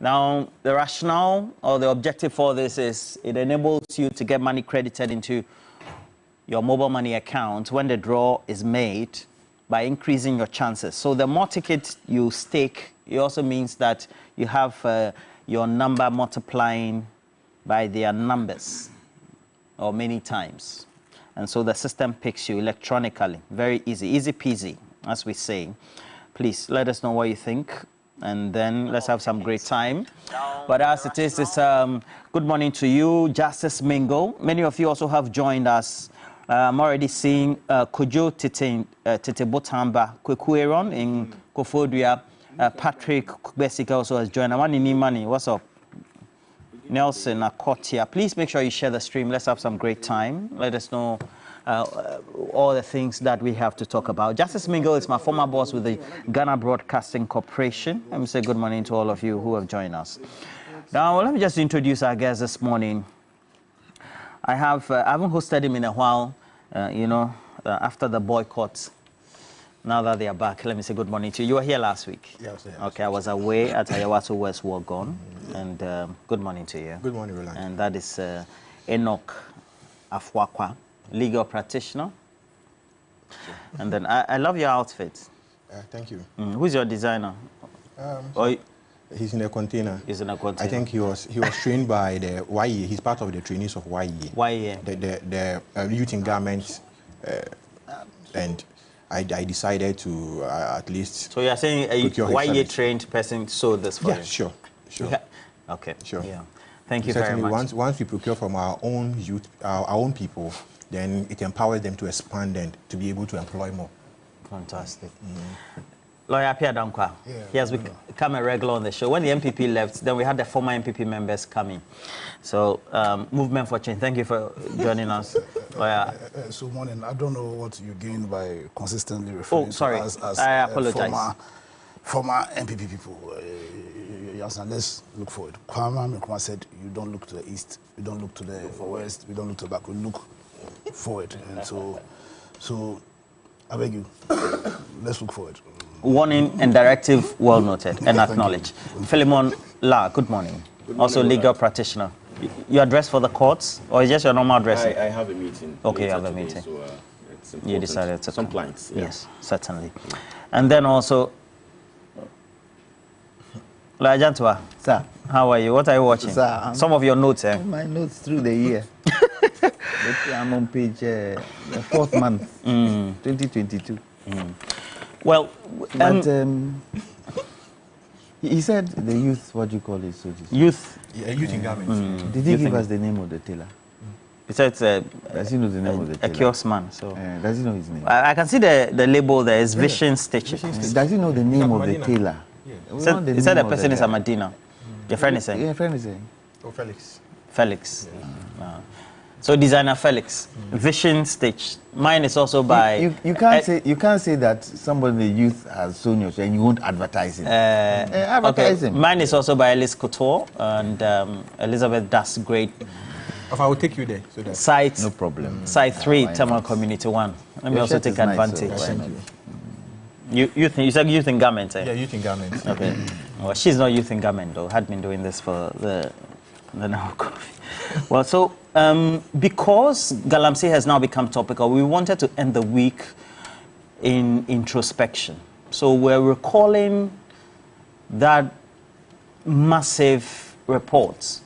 Now, the rationale or the objective for this is it enables you to get money credited into your mobile money account when the draw is made by increasing your chances. So the more tickets you stake, it also means that you have your number multiplying by their numbers or many times. And so the system picks you electronically. Very easy, easy peasy, as we say. Please let us know what you think, and then let's have some great time. But as it is, it's good morning to you, Justice Mingo. Many of you also have joined us. I'm already seeing Kojo Tete Botamba, Kwekueron in Kofodria. Patrick Besika also has joined. Amani Money, what's up? Nelson Akotia. Please make sure you share the stream. Let's have some great time. Let us know all the things that we have to talk about. Justice Mingo is my former boss with the Ghana Broadcasting Corporation. Let me say good morning to all of you who have joined us. Now, let me just introduce our guest this morning. I haven't hosted him in a while, after the boycott. Now that they are back, let me say good morning to you. You were here last week. Yes, yes. Okay, I was away at Ayawaso West War Gone. And good morning to you. Good morning, Roland. And that is Enoch Afwakwa, legal practitioner. Sure. And then I love your outfit. Thank you. Who's your designer? He's in a container. He's in a container. I think he was trained by the YE. He's part of the trainees of YE. YE. The youth in garments, and I decided to at least. So you're saying a YE trained person sewed this for you? Yeah, sure. Yeah. Okay. Sure. Yeah. Thank you very much. Once we procure from our own youth, our own people, then it empowers them to expand and to be able to employ more. Fantastic. Lawyer Pierre Dankwa, he has become a regular on the show. When the MPP left, then we had the former MPP members coming. So, Movement for Change, thank you for joining us. Lawyer. So, morning, I don't know what you gain by consistently referring to us as I apologize. Former MPP people. Let's look forward. Kwame Nkrumah said, you don't look to the east, you don't look to the west, we don't look to the back, we look forward. And so I beg you, let's look forward. Warning and directive well noted and acknowledged. Philemon La, good morning. Good morning, also legal practitioner. You address for the courts, or is just your normal address? I have a meeting. Okay, you have a meeting. So, it's you decided to some clients. Yeah. Yes, certainly. And then also, La Jantua, sir, how are you? What are you watching? Sir, some of your notes, eh? My notes through the year. I'm on page the 4th month, 2022. Well, but he said the youth, what do you call it? Youth. Yeah, youth in garments. Did he give us the name of the tailor? He said does he know the name of the tailor? A kiosk man. So does he know his name? I can see the label there is Vision Stitches. Does he know the name of the tailor? He said the person is a Medina. Your friend is saying? Yeah, friend is saying. Oh, Felix. Felix. Yeah. So designer Felix, Vision Stitch. Mine is also by. You can't say that somebody in the youth has shown you and you won't advertise it. Advertise him. Mine is also by Alice Couture and Elizabeth Das Great. I will take you there. So that site. No problem. Site 3, Tamil Community 1. Let me also take advantage. Nice, so you said youth in garment, eh? Yeah, youth in garments. Okay. Well, she's not youth in garment though. Had been doing this for the now coffee. Well, so because galamsey has now become topical, we wanted to end the week in introspection. So we're recalling that massive report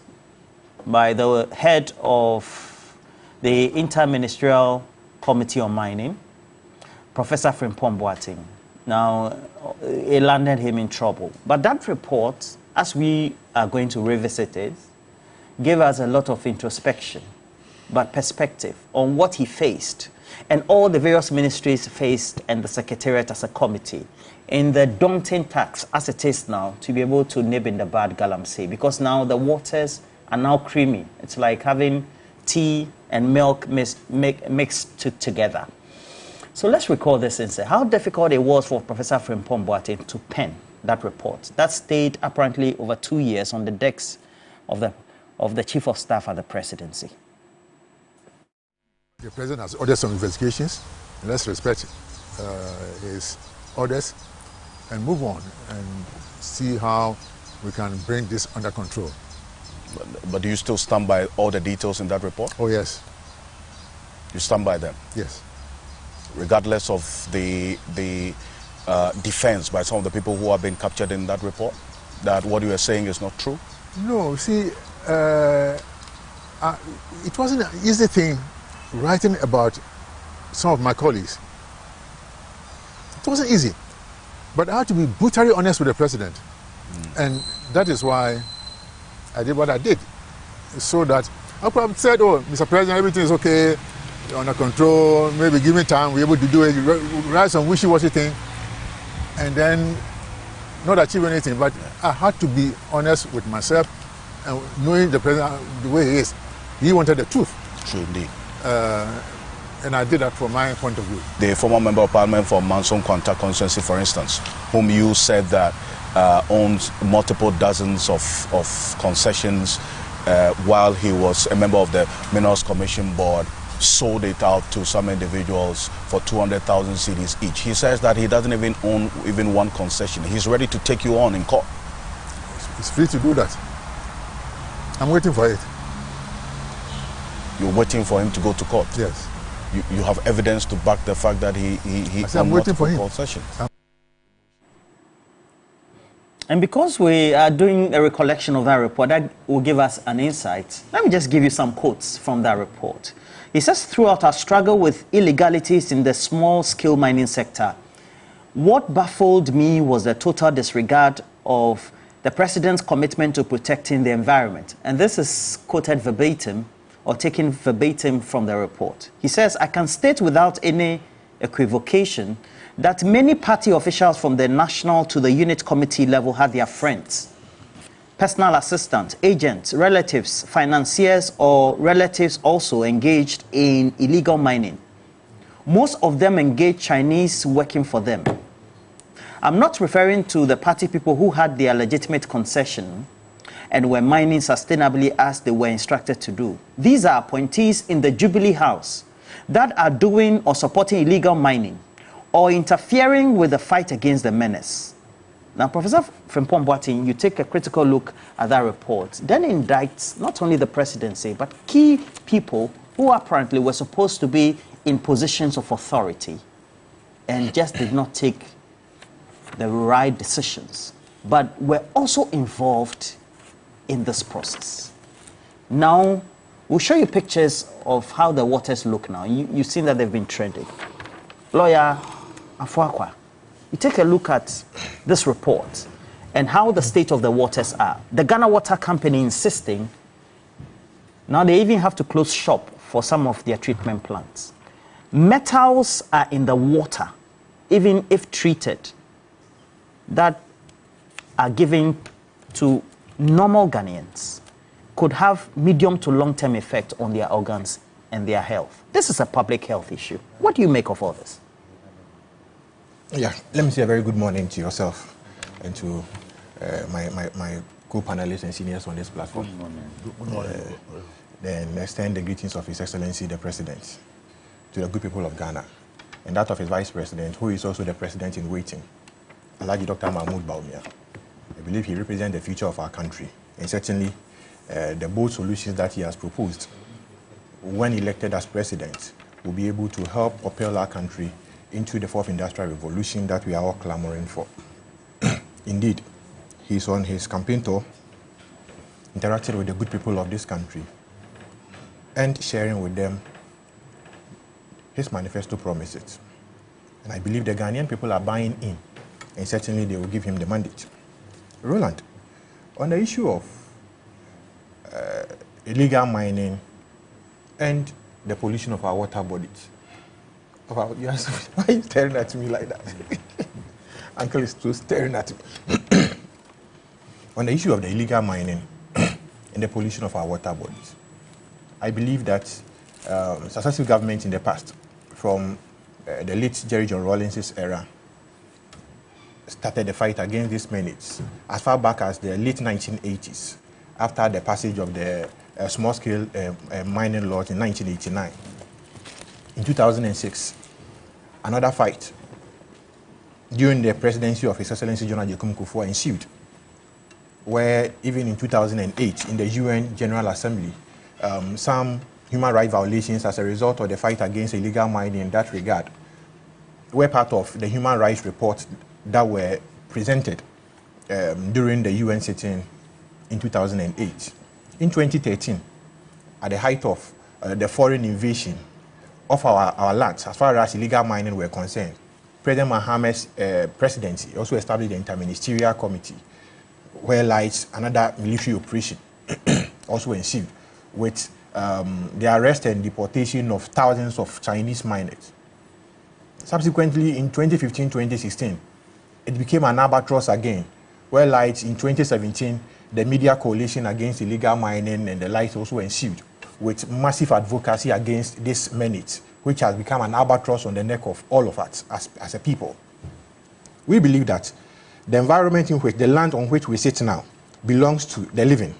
by the head of the Interministerial Committee on Mining, Professor Frimpong-Boateng. Now, it landed him in trouble. But that report, as we are going to revisit it, gave us a lot of introspection, but perspective on what he faced and all the various ministries faced and the Secretariat as a committee in the daunting task as it is now to be able to nib in the bud galamsey, because now the waters are now creamy. It's like having tea and milk mixed together. So let's recall this instead. How difficult it was for Professor Frimpong-Boateng to pen that report. That stayed apparently over 2 years on the decks of the Chief of Staff at the Presidency. The President has ordered some investigations. Let's respect his orders and move on and see how we can bring this under control. But do you still stand by all the details in that report? Oh, yes. You stand by them? Yes. Regardless of the defense by some of the people who have been captured in that report, that what you are saying is not true? No, see, it wasn't an easy thing writing about some of my colleagues. It wasn't easy. But I had to be brutally honest with the president. And that is why I did what I did. So that I could have said, oh, Mr. President, everything is okay, under control, maybe give me time, we're able to do it, write some wishy-washy thing, and then not achieve anything. But I had to be honest with myself, and knowing the president the way he is. He wanted the truth. True indeed. And I did that from my point of view. The former member of parliament for Manson Kwanta constituency, for instance, whom you said that owns multiple dozens of concessions while he was a member of the Minerals Commission Board, sold it out to some individuals for 200,000 cedis each. He says that he doesn't even own even one concession. He's ready to take you on in court. He's free to do that. I'm waiting for it. You're waiting for him to go to court? Yes. You have evidence to back the fact that he I'm waiting for him. Concessions. And because we are doing a recollection of that report, that will give us an insight. Let me just give you some quotes from that report. He says, throughout our struggle with illegalities in the small-scale mining sector, what baffled me was the total disregard of the president's commitment to protecting the environment. And this is quoted verbatim, or taken verbatim from the report. He says, I can state without any equivocation that many party officials from the national to the unit committee level had their friends, personal assistants, agents, relatives, financiers, or relatives also engaged in illegal mining. Most of them engaged Chinese working for them. I'm not referring to the party people who had their legitimate concession and were mining sustainably as they were instructed to do. These are appointees in the Jubilee House that are doing or supporting illegal mining or interfering with the fight against the menace. Now, Professor Frimpong-Boateng, you take a critical look at that report, then indicts not only the presidency, but key people who apparently were supposed to be in positions of authority and just did not take the right decisions, but were also involved in this process. Now, we'll show you pictures of how the waters look now. You've seen that they've been trending. Lawyer Afuakwa, you take a look at this report and how the state of the waters are. The Ghana Water Company insisting, now they even have to close shop for some of their treatment plants. Metals are in the water, even if treated, that are given to normal Ghanaians, could have medium to long-term effect on their organs and their health. This is a public health issue. What do you make of all this? Yeah, let me say a very good morning to yourself and to my co-panelists and seniors on this platform. Good morning. Then extend the greetings of His Excellency the President to the good people of Ghana, and that of his Vice President, who is also the President in waiting, Alhaji Dr. Mahmoud Bawumia. I believe he represents the future of our country, and certainly the bold solutions that he has proposed when elected as president will be able to help propel our country into the fourth industrial revolution that we are all clamoring for. Indeed, he's on his campaign tour, interacting with the good people of this country and sharing with them his manifesto promises. And I believe the Ghanaian people are buying in, and certainly they will give him the mandate. Roland, on the issue of illegal mining and the pollution of our water bodies, why are you staring at me like that? Uncle is still staring at me. On the issue of the illegal mining and the pollution of our water bodies, I believe that successive governments in the past, from the late Jerry John Rawlings' era, started the fight against these menace as far back as the late 1980s, after the passage of the small-scale mining laws in 1989. In 2006, another fight during the presidency of His Excellency John Ajay Kufuor ensued, where even in 2008, in the UN General Assembly, some human rights violations as a result of the fight against illegal mining in that regard were part of the human rights report that were presented during the UN sitting in 2008. In 2013, at the height of the foreign invasion of our lands, as far as illegal mining were concerned, President Mahama's presidency also established the Interministerial Committee, where lies another military operation also ensued, with the arrest and deportation of thousands of Chinese miners. Subsequently, in 2015-2016, it became an albatross again, where lights in 2017, the media coalition against illegal mining and the likes also ensued, with massive advocacy against this menace, which has become an albatross on the neck of all of us as a people. We believe that the environment in which, the land on which we sit now, belongs to the living,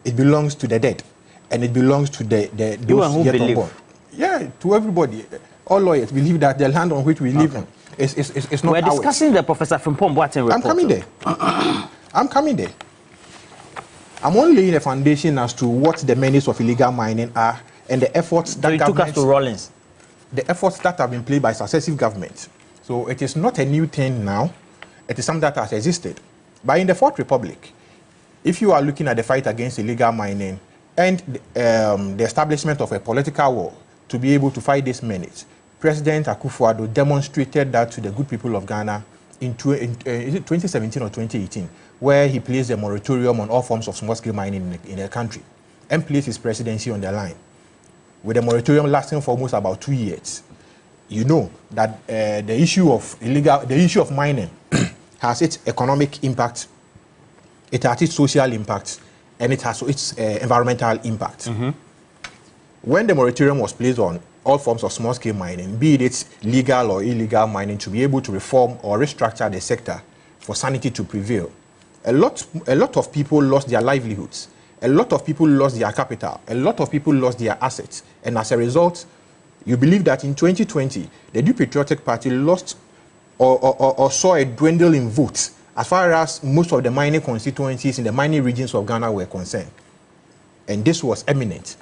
it belongs to the dead, and it belongs to those yet unborn. Yeah, to everybody. All lawyers believe that the land on which we live is not ours. We're discussing the Professor Frimpong-Boateng report. I'm coming there. I'm coming there. I'm only laying a foundation as to what the menace of illegal mining are and the efforts that so took us to Rawlings. The efforts that have been played by successive governments. So it is not a new thing now. It is something that has existed. But in the Fourth Republic, if you are looking at the fight against illegal mining and the establishment of a political war to be able to fight this menace, President Akufo-Addo demonstrated that to the good people of Ghana in 2017 or 2018, where he placed a moratorium on all forms of small-scale mining in the country and placed his presidency on the line. With a moratorium lasting for almost about 2 years, you know that the issue of mining has its economic impact, it has its social impact, and it has its environmental impact. Mm-hmm. When the moratorium was placed on all forms of small-scale mining, be it legal or illegal mining, to be able to reform or restructure the sector for sanity to prevail, a lot of people lost their livelihoods. A lot of people lost their capital. A lot of people lost their assets. And as a result, you believe that in 2020, the New Patriotic Party lost or saw a dwindle in votes as far as most of the mining constituencies in the mining regions of Ghana were concerned. And this was eminent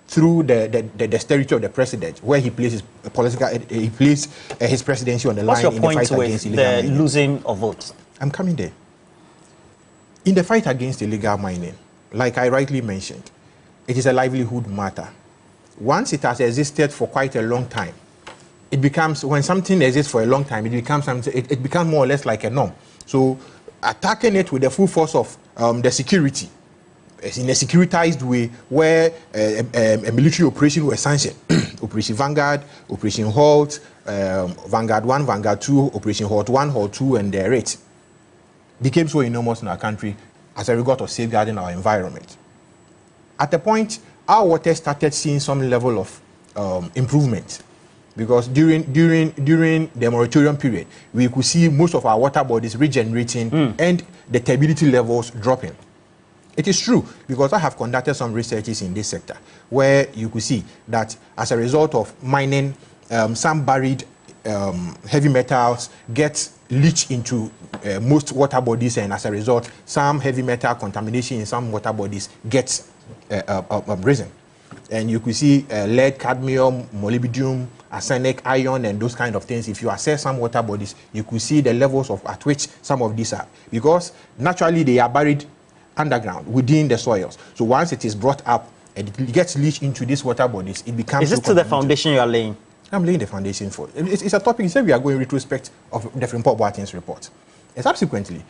through the dexterity of the president, where he placed his presidency on the line in the fight against illegal mining. The losing of votes? I'm coming there. In the fight against illegal mining, like I rightly mentioned, it is a livelihood matter. Once it has existed for quite a long time, it becomes, when something exists for a long time, it becomes more or less like a norm. So attacking it with the full force of the security, in a securitized way, where a military operation was sanctioned, Operation Vanguard, Operation Halt, Vanguard 1, Vanguard 2, Operation Halt 1, Halt 2, and the rate, became so enormous in our country as a result of safeguarding our environment. At the point, our water started seeing some level of improvement, because during the moratorium period, we could see most of our water bodies regenerating and the turbidity levels dropping. It is true, because I have conducted some researches in this sector, where you could see that as a result of mining, some buried heavy metals get leached into most water bodies, and as a result, some heavy metal contamination in some water bodies gets risen. And you could see lead, cadmium, molybdenum, arsenic, iron, and those kind of things. If you assess some water bodies, you could see the levels at which some of these are, because naturally they are buried underground within the soils. So once it is brought up and it gets leached into these water bodies, it becomes. Is this to the foundation you are laying? I'm laying the foundation for it. It's a topic. You said we are going retrospect of the Frimpong-Boateng's report. And subsequently,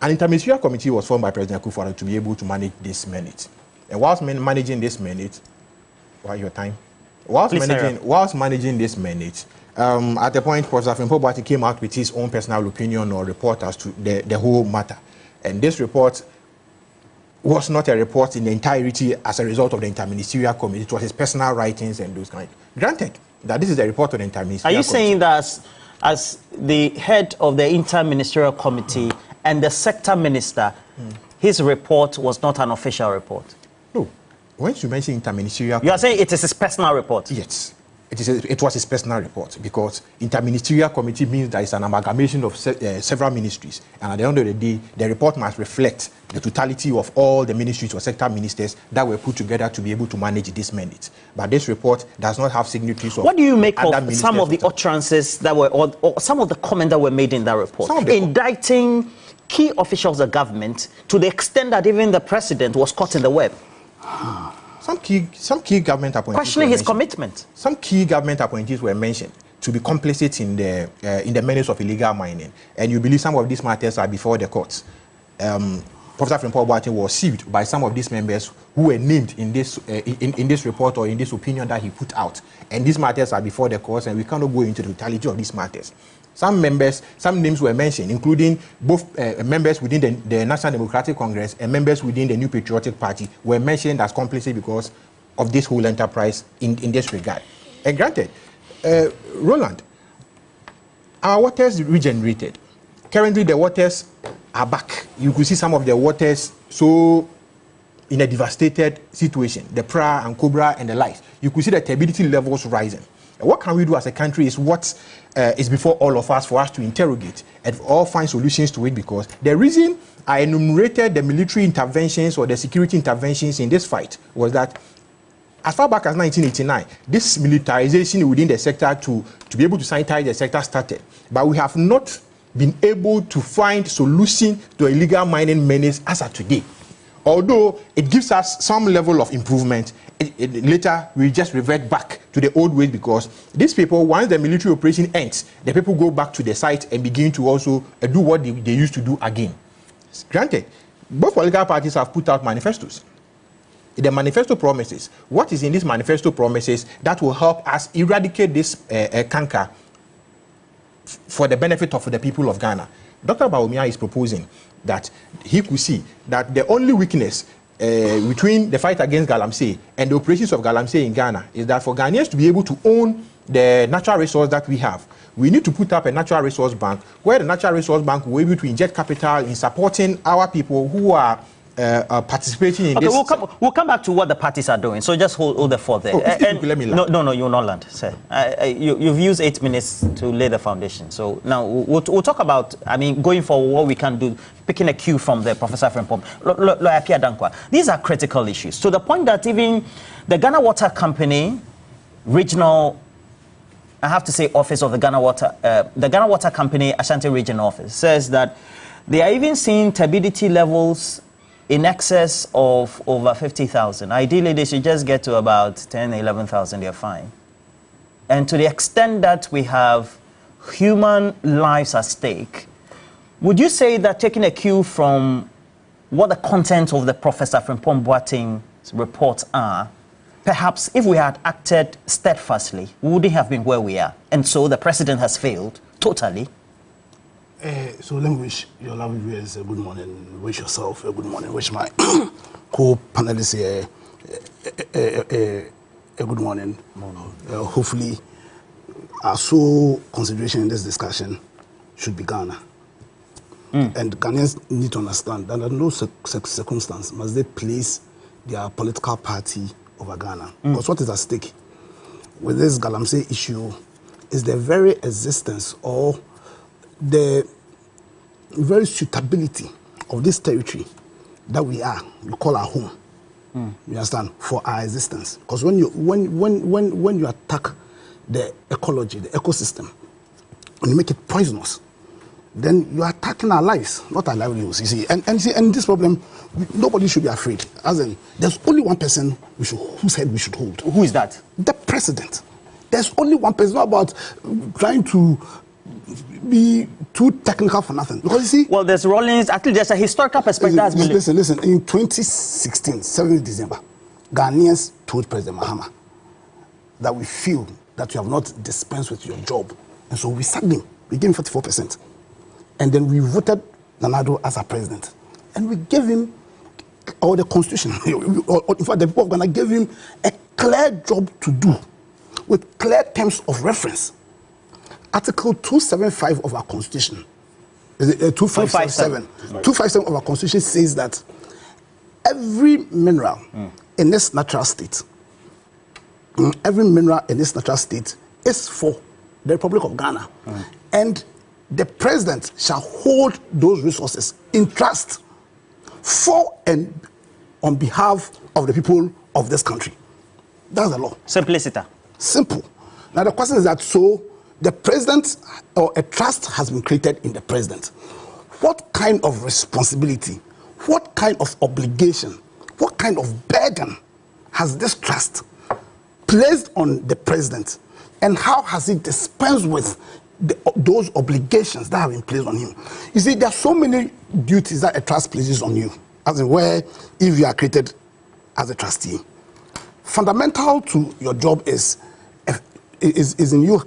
an interministerial committee was formed by President Akufo-Addo to be able to manage this menace. And whilst managing this menace, whilst managing this menace, at the point, President Frimpong-Boateng came out with his own personal opinion or report as to the whole matter. And this report was not a report in the entirety as a result of the interministerial committee. It was his personal writings and those kind. Granted that this is a report on the interministerial committee. Are you saying that as the head of the interministerial committee and the sector minister, his report was not an official report? No. Once you mention interministerial committee, you are saying it is his personal report? Yes. it was his personal report, because interministerial committee means that it's an amalgamation of several ministries, and at the end of the day, the report must reflect the totality of all the ministries or sector ministers that were put together to be able to manage this mandate. But this report does not have signatories of. What do you make of some of the utterances that were, or some of the comments that were made in that report, indicting key officials of government to the extent that even the president was caught in the web? Some key government appointees questioning his commitment. Some key government appointees were mentioned to be complicit in the menace of illegal mining, and you believe some of these matters are before the courts. Professor Frimpong-Boateng was sued by some of these members who were named in this report or in this opinion that he put out, and these matters are before the courts, and we cannot go into the totality of these matters. Some names were mentioned, including both members within the National Democratic Congress and members within the New Patriotic Party were mentioned as complicit because of this whole enterprise in this regard. And granted, Roland, our waters regenerated. Currently, the waters are back. You could see some of the waters so in a devastated situation, the Pra and Cobra and the likes. You could see the turbidity levels rising. And what can we do as a country is what is before all of us, for us to interrogate and all find solutions to it, because the reason I enumerated the military interventions or the security interventions in this fight was that as far back as 1989, this militarization within the sector to be able to sanitize the sector started. But we have not been able to find solution to illegal mining menace as of today. Although it gives us some level of improvement, later we just revert back to the old ways, because these people, once the military operation ends, the people go back to the site and begin to also do what they used to do again. Granted, both political parties have put out manifestos. The manifesto promises, what is in these manifesto promises that will help us eradicate this canker for the benefit of the people of Ghana. Dr. Bawumia is proposing that he could see that the only weakness between the fight against galamsey and the operations of galamsey in Ghana is that for Ghanaians to be able to own the natural resource that we have, we need to put up a natural resource bank where the natural resource bank will be able to inject capital in supporting our people who are participating in this. We'll come back to what the parties are doing. So just hold the fort there. Let me land. No, you'll not land, sir. You've used 8 minutes to lay the foundation. So now we'll talk about, going forward, what we can do, picking a cue from the Professor Frimpong. Lawyer Pierre Dankwa. These are critical issues to the point that even the Ghana Water Company, regional, I have to say, office of the Ghana Water Company Ashanti Region Office says that they are even seeing turbidity levels in excess of over 50,000. Ideally, they should just get to about 10, 11,000, they're fine. And to the extent that we have human lives at stake, would you say that, taking a cue from what the content of the Professor Frimpong-Boateng's reports are, perhaps if we had acted steadfastly, we wouldn't have been where we are? And so the president has failed totally. So let me wish your lovely viewers a good morning, wish yourself a good morning, wish my co-panelists here a good morning. Hopefully, our sole consideration in this discussion should be Ghana. And Ghanaians need to understand that under no circumstance must they place their political party over Ghana. Because what is at stake with this galamsey issue is the very existence or the very suitability of this territory that we call our home. You understand? For our existence. Because when you attack the ecology, the ecosystem, when you make it poisonous, then you are attacking our lives, not our livelihoods. You see, and this problem, nobody should be afraid. As in, there's only one person whose head we should hold. Who is that? The president. There's only one person. Not about trying to be too technical for nothing. Because you see, well, there's Rollins. Actually, there's a historical perspective. Listen. In 2016, 7th December, Ghanaians told President Mahama that we feel that you have not dispensed with your job, and so we sacked him. We gave him 44%, and then we voted Nanado as our president, and we gave him, or the constitution, or in fact, the people of Ghana gave him a clear job to do, with clear terms of reference. Article 275 of our constitution, 2577. 257 of our constitution says that every mineral in its natural state every mineral in this natural state is for the Republic of Ghana. And the president shall hold those resources in trust for and on behalf of the people of this country. That's the law. Simplicity. Simple. Now the question is that, so the president or a trust has been created in the president. What kind of responsibility, what kind of obligation, what kind of burden has this trust placed on the president, and how has he dispensed with those obligations that have been placed on him? You see, there are so many duties that a trust places on you, as in where if you are created as a trustee. Fundamental to your job is in you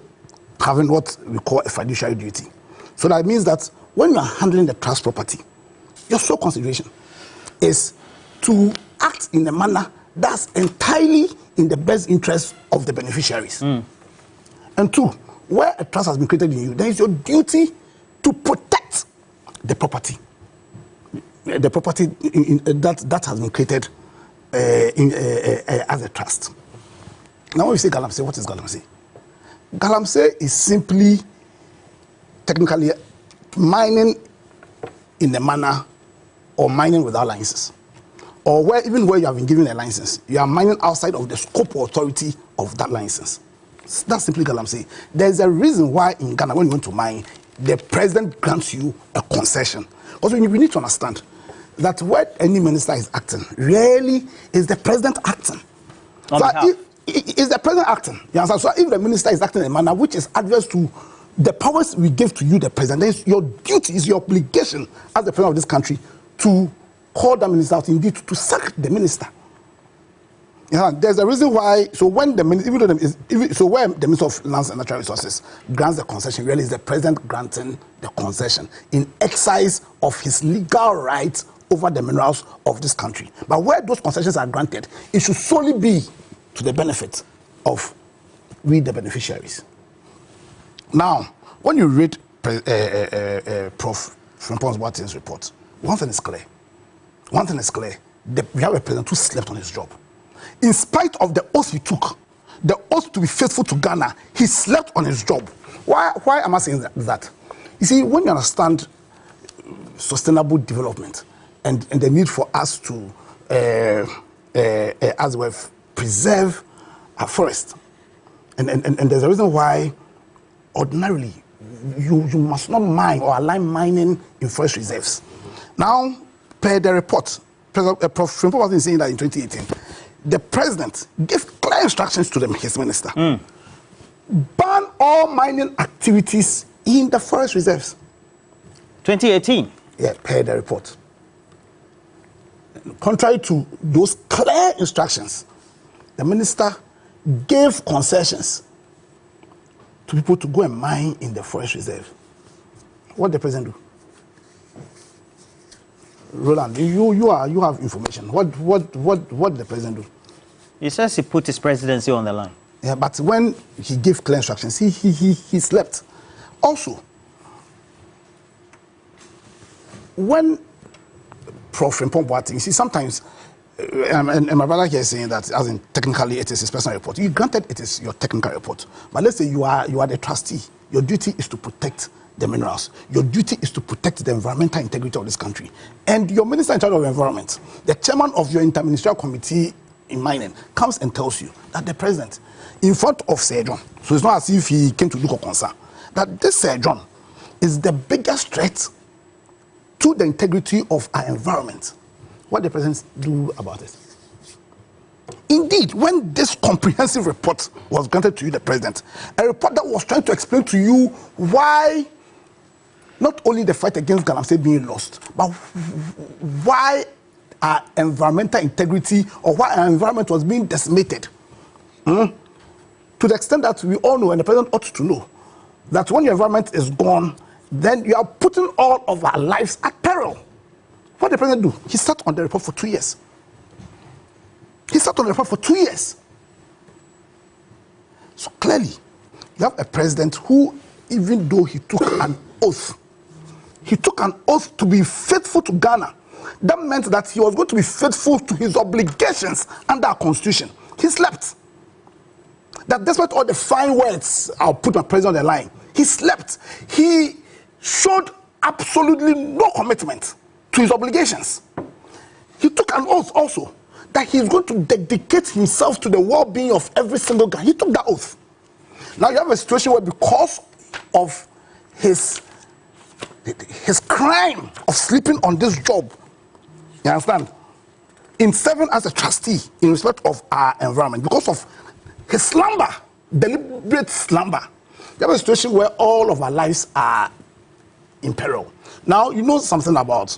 having what we call a fiduciary duty. So that means that when you are handling the trust property, your sole consideration is to act in a manner that's entirely in the best interest of the beneficiaries. And two, where a trust has been created in you, there is your duty to protect the property. The property that has been created as a trust. Now when we say galamsey, what is galamsey? Galamsey is simply, technically, mining in a manner or mining without licenses. Or even where you have been given a license, you are mining outside of the scope or authority of that license. That's simply galamsey. There's a reason why in Ghana, when you want to mine, the president grants you a concession. Because we need to understand that where any minister is acting, rarely is the president acting. So is the president acting? You understand? So if the minister is acting in a manner which is adverse to the powers we give to you, the president, then your duty, is your obligation as the president of this country to call the minister out, indeed to sack the minister. Yeah, there's a reason why. So when the minister, where the Minister of Lands and Natural Resources grants the concession, really is the president granting the concession in exercise of his legal rights over the minerals of this country. But where those concessions are granted, it should solely be to the benefit of we, the beneficiaries. Now, when you read Prof. Frimpong-Boateng's report, one thing is clear. We have a president who slept on his job. In spite of the oath he took, the oath to be faithful to Ghana, he slept on his job. Why am I saying that? You see, when you understand sustainable development and the need for us to, as well, preserve our forest, and there's a reason why ordinarily you must not mine or align mining in forest reserves. Now, per the report, Prof. Frimpong was saying that in 2018, the president gave clear instructions to his minister. Ban all mining activities in the forest reserves. 2018? Yeah, per the report. Contrary to those clear instructions, the minister gave concessions to people to go and mine in the forest reserve. What did the president do? Roland, you have information. What did the president do? He says he put his presidency on the line. Yeah, but when he gave clear instructions, he slept. Also, when Prof. Frimpong-Boateng, you see, sometimes, and my brother here is saying that, as in technically it is his personal report. You granted it is your technical report, but let's say you are the trustee. Your duty is to protect the minerals. Your duty is to protect the environmental integrity of this country. And your minister in charge of environment, the chairman of your interministerial committee in mining, comes and tells you that the president, in front of Sir John, so it's not as if he came to look a concern, that this Sir John is the biggest threat to the integrity of our environment. What did the president do about it? Indeed, when this comprehensive report was granted to you, the president, a report that was trying to explain to you why not only the fight against galamsey being lost, but why our environmental integrity or why our environment was being decimated. To the extent that we all know, and the president ought to know, that when your environment is gone, then you are putting all of our lives at peril. What did the president do? He sat on the report for 2 years. He sat on the report for 2 years. So clearly, you have a president who, even though he took an oath to be faithful to Ghana, that meant that he was going to be faithful to his obligations under our constitution. He slept. that despite all the fine words, I'll put my president on the line, he slept. He showed absolutely no commitment to his obligations. He took an oath also that he's going to dedicate himself to the well-being of every single guy. He took that oath. Now you have a situation where because of his crime of sleeping on this job, you understand, in serving as a trustee in respect of our environment, because of his slumber, deliberate slumber, you have a situation where all of our lives are in peril. Now, you know something about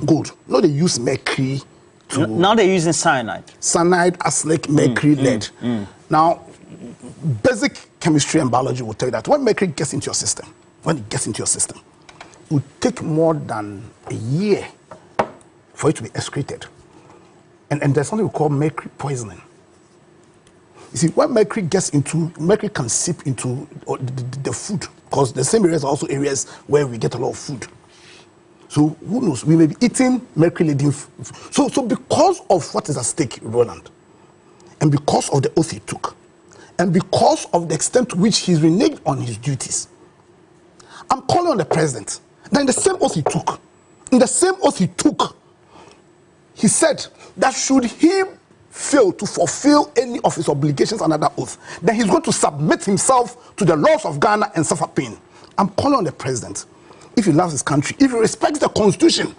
gold. You know they use mercury to... Now they're using cyanide. Cyanide, arsenic, mercury, lead. Now, basic chemistry and biology will tell you that when mercury gets into your system, it will take more than a year for it to be excreted. And there's something we call mercury poisoning. You see, when mercury can seep into the food, because the same areas are also areas where we get a lot of food. So who knows, we may be eating mercury-laden food. So because of what is at stake, Roland, and because of the oath he took, and because of the extent to which he's reneged on his duties, I'm calling on the president that in the same oath he took, he said that should he fail to fulfill any of his obligations under that oath, then he's going to submit himself to the laws of Ghana and suffer pain. I'm calling on the president, if he loves his country, if he respects the constitution,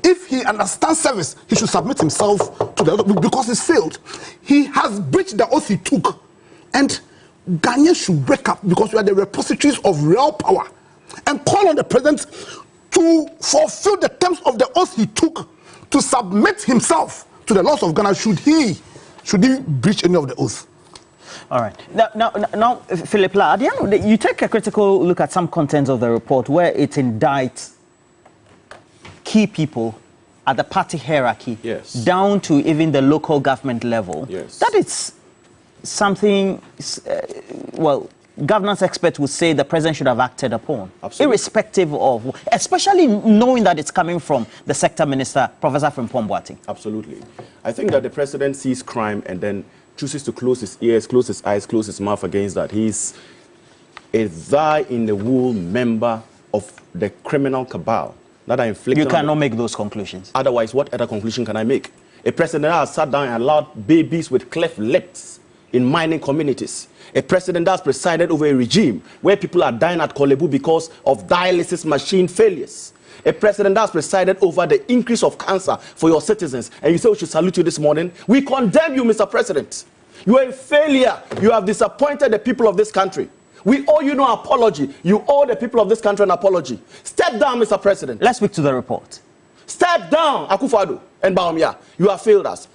if he understands service, he should submit himself to the law, because he's failed. He has breached the oath he took, and Ghanaians should wake up, because we are the repositories of real power, and call on the president to fulfill the terms of the oath he took, to submit himself to the laws of Ghana should he breach any of the oath. All right. Now, Philip La, at the end of the day, you take a critical look at some contents of the report where it indicts key people at the party hierarchy, yes, down to even the local government level. Yes. That is something, well, governance experts would say the president should have acted upon. Absolutely. Irrespective of, especially knowing that it's coming from the sector minister, Professor Frimpong-Boateng. Absolutely. I think that the president sees crime and then chooses to close his ears, close his eyes, close his mouth against that. He's a die-in-the-wool member of the criminal cabal that are inflicting... You cannot make those conclusions. Otherwise, what other conclusion can I make? A president has sat down and allowed babies with cleft lips in mining communities. A president that's presided over a regime where people are dying at Kolebu because of dialysis machine failures. A president that's presided over the increase of cancer for your citizens. And you say we should salute you this morning. We condemn you, Mr. President. You are a failure. You have disappointed the people of this country. We owe you no apology. You owe the people of this country an apology. Step down, Mr. President. Let's speak to the report. Step down, Akufo-Addo and Bawumia. You have failed us.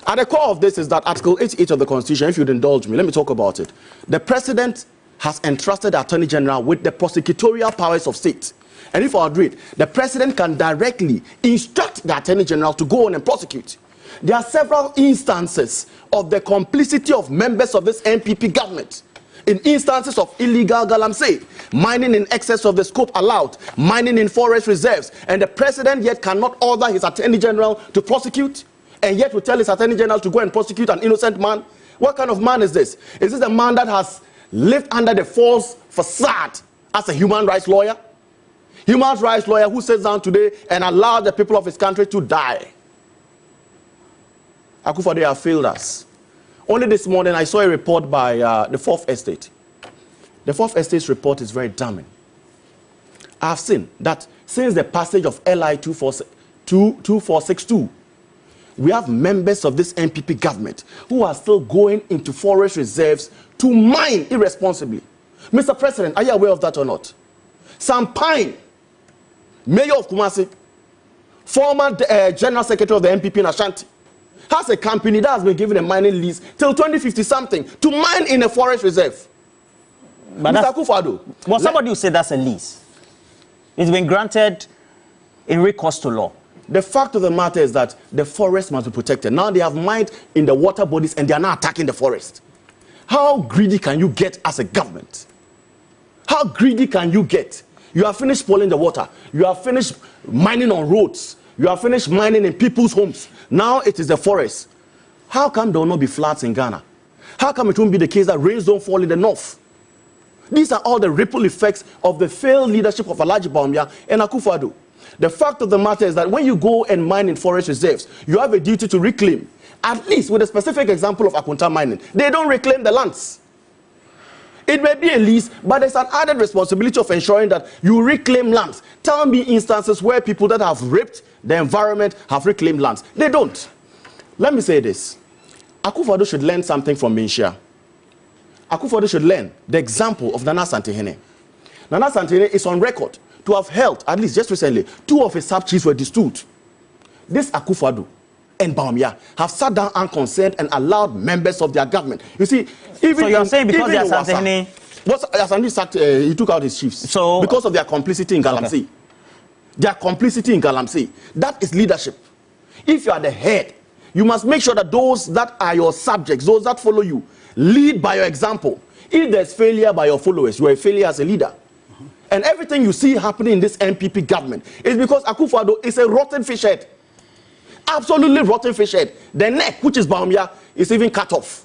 At the core of this is that Article 88 of the Constitution, if you'd indulge me, let me talk about it. The President has entrusted the Attorney General with the prosecutorial powers of state. And if I read, the President can directly instruct the Attorney General to go on and prosecute. There are several instances of the complicity of members of this NPP government in instances of illegal galamsey, mining in excess of the scope allowed, mining in forest reserves, and the President yet cannot order his Attorney General to prosecute, and yet will tell his Attorney General to go and prosecute an innocent man. What kind of man is this? Is this a man that has lived under the false facade as a human rights lawyer? Human rights lawyer who sits down today and allows the people of his country to die. Akufo-Addo have failed us. Only this morning I saw a report by the Fourth Estate. The Fourth Estate's report is very damning. I have seen that since the passage of LI 2462, we have members of this NPP government who are still going into forest reserves to mine irresponsibly. Mr. President, are you aware of that or not? Sam Pine, Mayor of Kumasi, former General Secretary of the NPP in Ashanti, has a company that has been given a mining lease till 2050-something to mine in a forest reserve. But Mr. Akufo-Addo. Well, somebody will say that's a lease. It's been granted in recourse to law. The fact of the matter is that the forest must be protected. Now they have mined in the water bodies and they are now attacking the forest. How greedy can you get as a government? How greedy can you get? You have finished spoiling the water. You have finished mining on roads. You have finished mining in people's homes. Now it is the forest. How come there will not be floods in Ghana? How come it won't be the case that rains don't fall in the north? These are all the ripple effects of the failed leadership of Alhaji Bawumia and Akufo-Addo. The fact of the matter is that when you go and mine in forest reserves, you have a duty to reclaim. At least with a specific example of Akunta mining, they don't reclaim the lands. It may be a lease, but there's an added responsibility of ensuring that you reclaim lands. Tell me instances where people that have raped the environment have reclaimed lands. They don't. Let me say this. Akufo-Addo should learn something from Minshia. Akufo-Addo should learn the example of Nana Santehene. Nana Santehene is on record to have held, at least just recently, 2 of his sub-chiefs were disturbed. This Akufo-Addo and Bawumia have sat down unconcerned and allowed members of their government. You see, even so you're saying because they are Santehene, he took out his chiefs. So because of their complicity in galamsey. Okay. Their complicity in galamsey. That is leadership. If you are the head, you must make sure that those that are your subjects, those that follow you, lead by your example. If there's failure by your followers, you are a failure as a leader. And everything you see happening in this NPP government is because Akufo-Addo is a rotten fish head. Absolutely rotten fish head. The neck, which is Bawumia, is even cut off.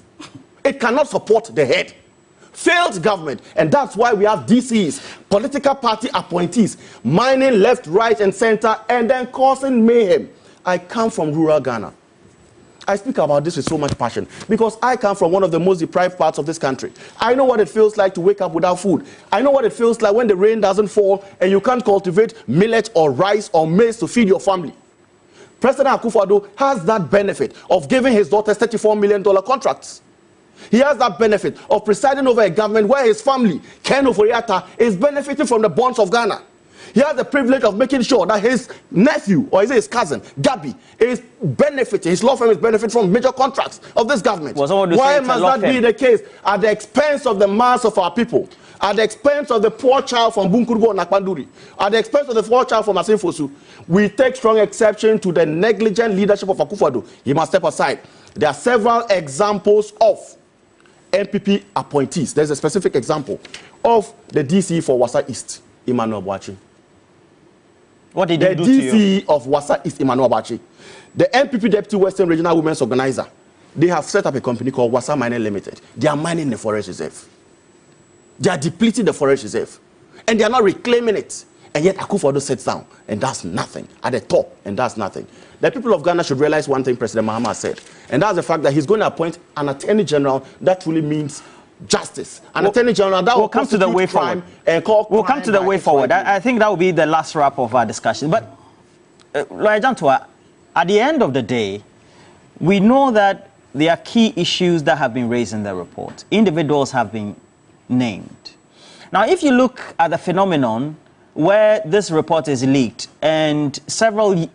It cannot support the head. Failed government. And that's why we have DCs, political party appointees, mining left, right, and center, and then causing mayhem. I come from rural Ghana. I speak about this with so much passion because I come from one of the most deprived parts of this country. I know what it feels like to wake up without food. I know what it feels like when the rain doesn't fall and you can't cultivate millet or rice or maize to feed your family. President Akufo-Addo has that benefit of giving his daughters $34 million contracts. He has that benefit of presiding over a government where his family, Ken Oforiatta, is benefiting from the bonds of Ghana. He has the privilege of making sure that his nephew, or is it his cousin, Gabi, is benefiting, his law firm is benefiting from major contracts of this government. Why must that be the case at the expense of the mass of our people? At the expense of the poor child from Bunkurgo and Nakpanduri? At the expense of the poor child from Asinfosu? We take strong exception to the negligent leadership of Akufo-Addo. He must step aside. There are several examples of NPP appointees. There's a specific example of the DC for Wasa East, Emmanuel Boachi. What did he do to you? The DC of Wasa East, Emmanuel Boachi. The NPP Deputy Western Regional Women's Organizer, they have set up a company called Wasa Mining Limited. They are mining the forest reserve. They are depleting the forest reserve. And they are not reclaiming it. And yet Akufo-Addo sits down and does nothing at the top and does nothing. The people of Ghana should realize one thing President Mahama said. And that's the fact that he's going to appoint an attorney general that truly means justice. An attorney general that will come to the way forward. We'll come to the way forward. I think that will be the last wrap of our discussion. But, Lawyer Jantua, at the end of the day, we know that there are key issues that have been raised in the report. Individuals have been named. Now, if you look at the phenomenon where this report is leaked and several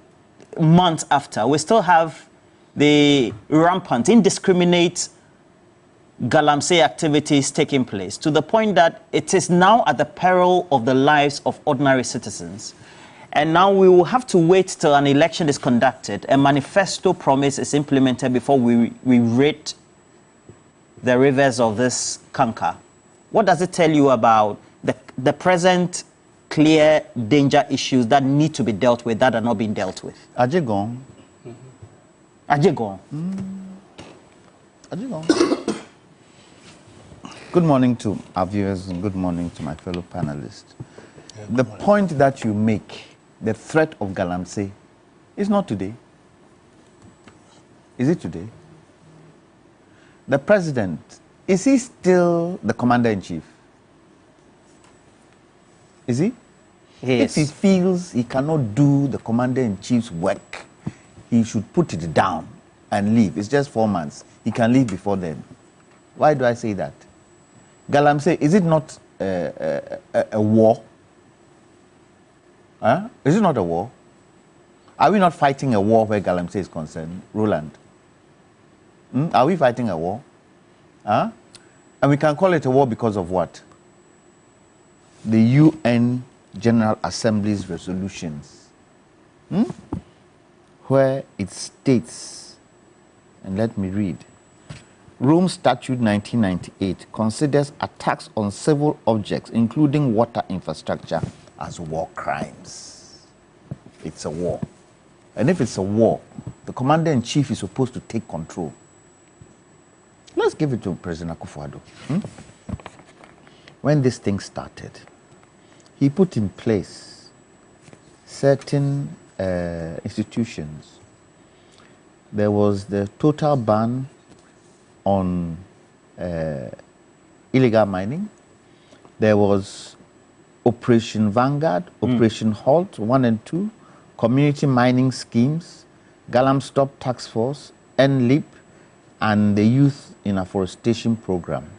months after, we still have the rampant, indiscriminate galamsey activities taking place to the point that it is now at the peril of the lives of ordinary citizens. And now we will have to wait till an election is conducted, a manifesto promise is implemented before we rid the rivers of this canker. What does it tell you about the present clear danger issues that need to be dealt with that are not being dealt with? Ajegon. Ajegon. Ajegon. Good morning to our viewers and good morning to my fellow panelists. The point that you make, the threat of galamsey, is not today. Is it today? The president, is he still the commander-in-chief? Is he? Yes. If he feels he cannot do the commander-in-chief's work, he should put it down and leave. It's just 4 months. He can leave before then. Why do I say that? Galamsey, is it not a war? Huh? Is it not a war? Are we not fighting a war where Galamsey is concerned, Roland? Are we fighting a war? Huh? And we can call it a war because of what? The UN General Assembly's resolutions, where it states, and let me read, Rome Statute 1998 considers attacks on civil objects, including water infrastructure, as war crimes. It's a war. And if it's a war, the commander-in-chief is supposed to take control. Let's give it to President Akufo-Addo. When this thing started, he put in place certain institutions. There was the total ban on illegal mining. There was Operation Vanguard, Operation Halt 1 and 2, community mining schemes, Galam Stop Task Force, NLEAP, and the Youth in Afforestation Program.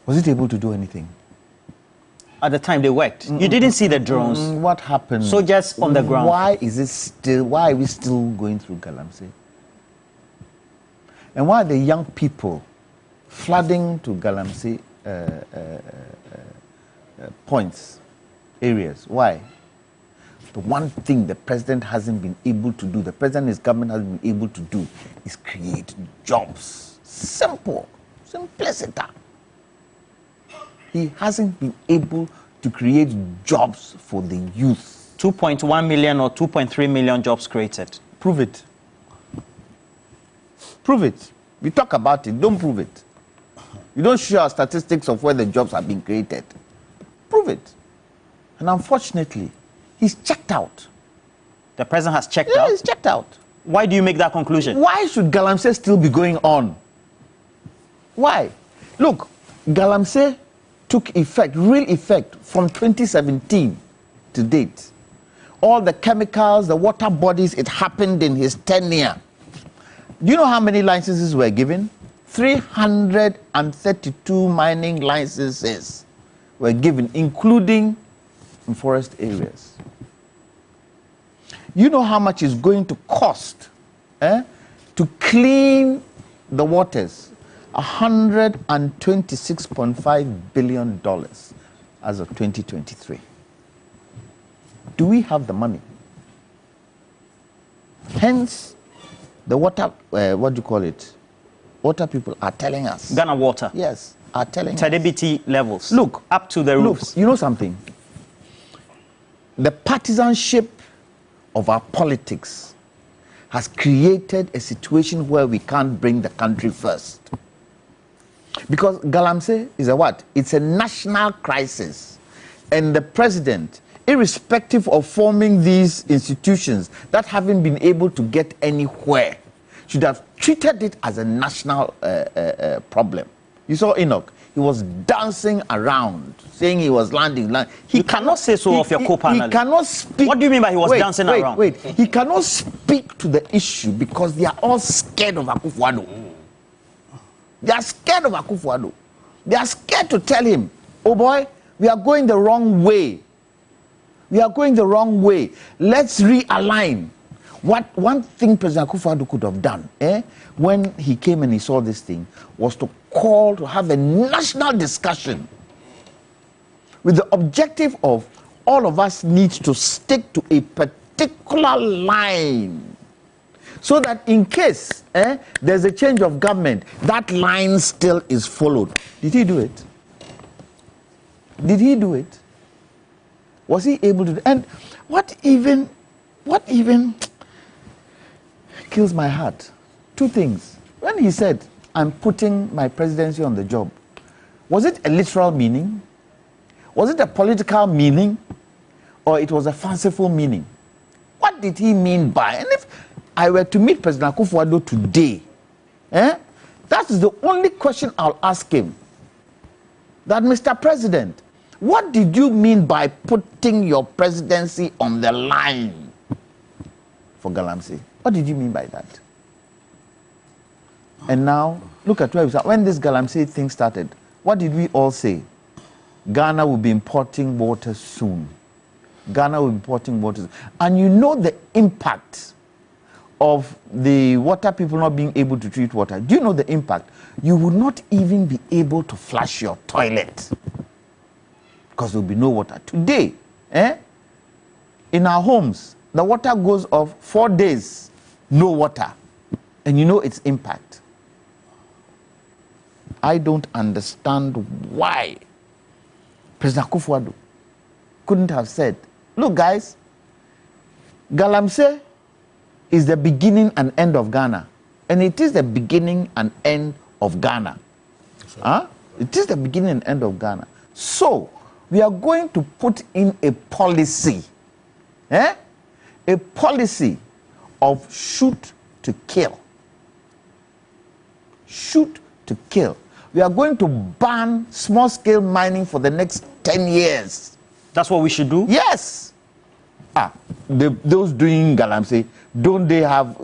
Was it able to do anything? At the time they worked. You didn't see the drones. What happened? Soldiers on the ground. Why are we still going through Galamsey? And why are the young people flooding to Galamsey points, areas? Why? The one thing the president hasn't been able to do, the president and his government hasn't been able to do, is create jobs. Simple. Simplicity. He hasn't been able to create jobs for the youth. 2.1 million or 2.3 million jobs created. Prove it. Prove it. We talk about it, don't prove it. You don't show our statistics of where the jobs have been created. Prove it. And unfortunately, he's checked out. The president has checked Yeah, out? he's checked out. Why do you make that conclusion? Why should Galamsey still be going on? Why? Look, Galamsey took effect, real effect, from 2017 to date. All the chemicals, the water bodies, it happened in his tenure. Do you know how many licenses were given? 332 mining licenses were given, including in forest areas. You know how much it's going to cost to clean the waters? $126.5 billion as of 2023. Do we have the money? Hence, the water, what do you call it? Water people are telling us. Ghana Water. Yes, are telling us. TDBT levels. Look. Up to the roofs. Look, you know something? The partisanship of our politics has created a situation where we can't bring the country first. Because Galamsey is a what? It's a national crisis. And the president, irrespective of forming these institutions that haven't been able to get anywhere, should have treated it as a national problem. You saw Enoch. He was dancing around, saying he was landing. He cannot say so of your co-panel. He cannot speak. What do you mean by he was dancing around? Wait. He cannot speak to the issue because they are all scared of Akufo-Addo. They are scared of Akufo-Addo. They are scared to tell him, oh boy, we are going the wrong way. We are going the wrong way. Let's realign. One thing President Akufo-Addo could have done when he came and he saw this thing was to call to have a national discussion with the objective of all of us need to stick to a particular line so that in case there's a change of government, that line still is followed. Did he do it? Did he do it? Was he able to do it? And what even kills my heart? Two things. When he said, I'm putting my presidency on the job, was it a literal meaning? Was it a political meaning? Or it was a fanciful meaning? What did he mean by? And if I were to meet President Akufo-Addo today, that is the only question I'll ask him. That, Mr. President, what did you mean by putting your presidency on the line for Galamsey? What did you mean by that? And now, look at where we are. When this Galamsey thing started, what did we all say? Ghana will be importing water soon. Ghana will be importing water soon. And you know the impact of the water people not being able to treat water. Do you know the impact? You will not even be able to flush your toilet because there will be no water. Today, in our homes, the water goes off 4 days, no water. And you know its impact. I don't understand why President Akufo-Addo couldn't have said, look guys, Galamsey is the beginning and end of Ghana. And it is the beginning and end of Ghana. Huh? It is the beginning and end of Ghana. So, we are going to put in a policy, a policy of shoot to kill. Shoot to kill. We are going to ban small-scale mining for the next 10 years. That's what we should do? Yes. Those doing galamsey, don't they have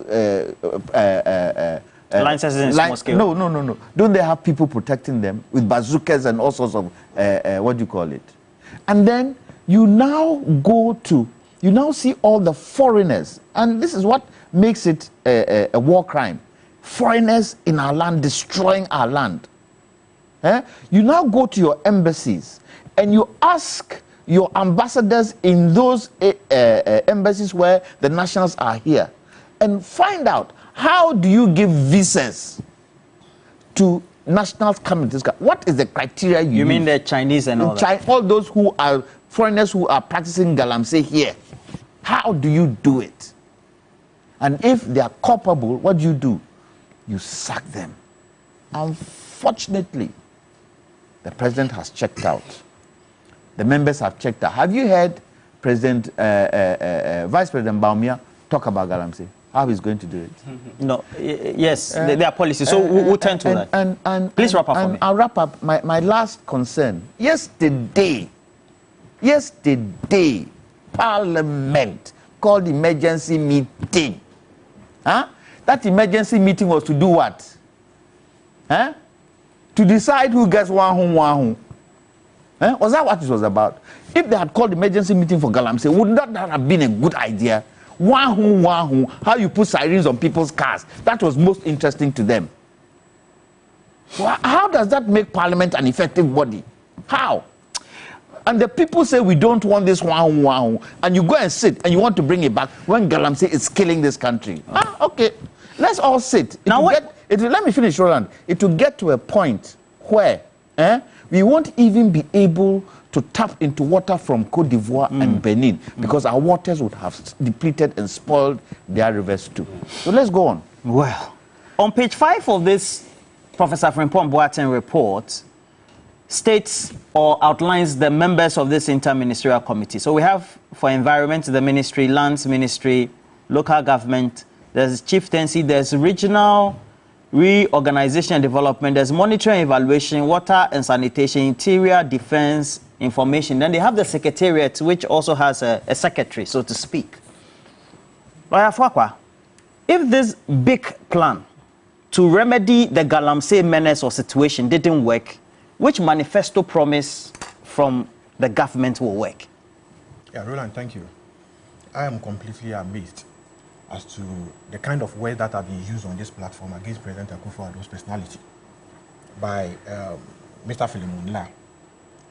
licenses in small scale? No. Don't they have people protecting them with bazookas and all sorts of, what do you call it? And then you now see all the foreigners, and this is what makes it a war crime. Foreigners in our land, destroying our land. You now go to your embassies and you ask your ambassadors in those embassies where the nationals are here and find out, how do you give visas to nationals coming to this country? What is the criteria you use? Mean the Chinese and all that? All those who are foreigners who are practicing galamsey here. How do you do it? And if they are culpable, what do? You sack them. Unfortunately, the president has checked out. The members have checked out. Have you heard Vice President Baumia talk about galamsey? How he's going to do it? No. Yes, there are policies. So we'll turn to that. Please wrap up for me. I'll wrap up. My last concern. Yesterday, Parliament called emergency meeting. That emergency meeting was to do what? To decide who gets one home. Was that what it was about? If they had called emergency meeting for galamsey, would that have been a good idea? One home, how you put sirens on people's cars. That was most interesting to them. Well, how does that make Parliament an effective body? How? And the people say we don't want this one home, and you go and sit and you want to bring it back when galamsey is killing this country. Okay. Let's all sit. Let me finish, Roland. It will get to a point where we won't even be able to tap into water from Cote d'Ivoire and Benin because our waters would have depleted and spoiled their rivers too. So let's go on. Well, on page 5 of this Professor Frimpong-Boateng report states or outlines the members of this interministerial committee. So we have for environment, the ministry, lands ministry, local government, there's chieftaincy, there's regional reorganization and development, there's monitoring and evaluation, water and sanitation, interior, defense, information. Then they have the secretariat, which also has a secretary, so to speak. Lawyer Fuakwa, if this big plan to remedy the galamsey menace or situation didn't work, which manifesto promise from the government will work? Yeah, Roland, thank you. I am completely amazed as to the kind of words that have been used on this platform against President Akufo-Addo's personality by Mr. Philemon La,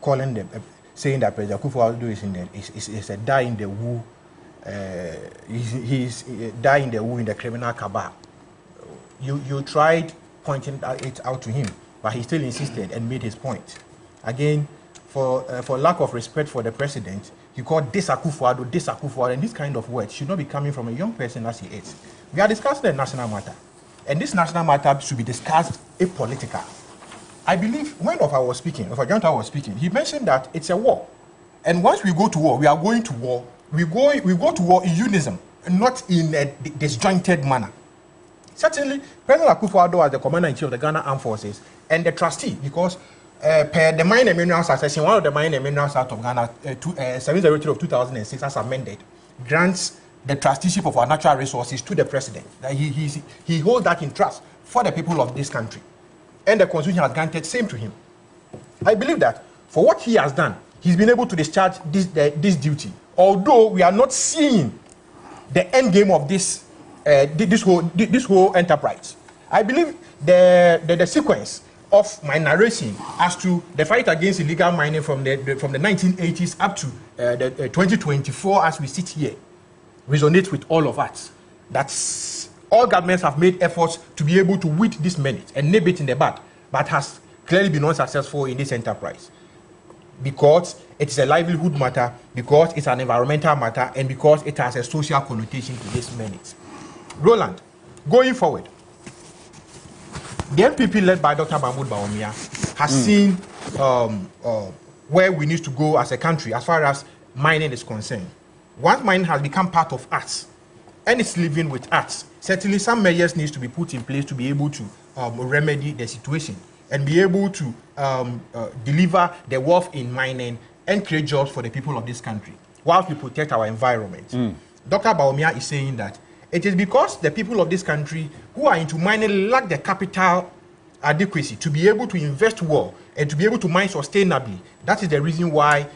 calling them, saying that President Akufo-Addo is a die in the woo, he's die in the woo in the criminal cabal. You tried pointing it out to him, but he still insisted and made his point. Again, for lack of respect for the president, he called this Akufo-Addo, and this kind of words should not be coming from a young person as he is. We are discussing a national matter, and this national matter should be discussed apolitical. I believe when Ofa was speaking, he mentioned that it's a war. And once we go to war, we are going to war. We go to war in unison, not in a disjointed manner. Certainly, President Akufo-Addo as the commander-in-chief of the Ghana Armed Forces and the trustee, because per the Mine and Minerals Act, section 1 of the Mine and Minerals Act of Ghana, 703 of 2006, as amended, grants the trusteeship of our natural resources to the president. That he holds that in trust for the people of this country. And the Constitution has granted same to him. I believe that for what he has done, he's been able to discharge this duty. Although we are not seeing the end game of this whole enterprise. I believe the sequence of my narration as to the fight against illegal mining from the 1980s up to the 2024 as we sit here resonates with all of us. That's all governments have made efforts to be able to weed this menace and nip it in the bud, but has clearly been unsuccessful in this enterprise because it is a livelihood matter, because it's an environmental matter, and because it has a social connotation to this menace. Roland, going forward, The NPP led by Dr. Mahmoud Bawumia has seen where we need to go as a country as far as mining is concerned. Once mining has become part of us and it's living with us, certainly some measures need to be put in place to be able to remedy the situation and be able to deliver the wealth in mining and create jobs for the people of this country whilst we protect our environment. Dr. Bawumia is saying that it is because the people of this country who are into mining lack the capital adequacy to be able to invest well and to be able to mine sustainably. That is the reason why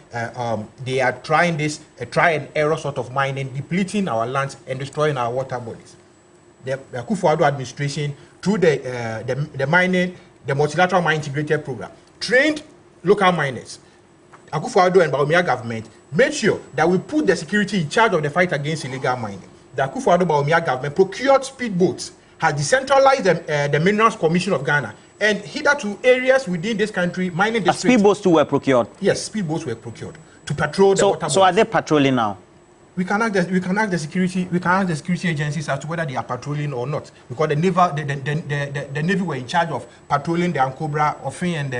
they are trying this try and error sort of mining, depleting our lands and destroying our water bodies. The Akufo-Addo administration, through the multilateral mine integrated program, trained local miners. Akufo-Addo and Bawumia government made sure that we put the security in charge of the fight against illegal mining. The Akufo-Addo Bawumia government procured speedboats, has decentralized the Minerals Commission of Ghana, and hitherto areas within this country, mining districts. Speedboats too were procured? Yes, speedboats were procured to patrol the water bodies. So are they patrolling now? We can ask the security agencies as to whether they are patrolling or not, because the Navy were in charge of patrolling the Ankobra, Ofin, and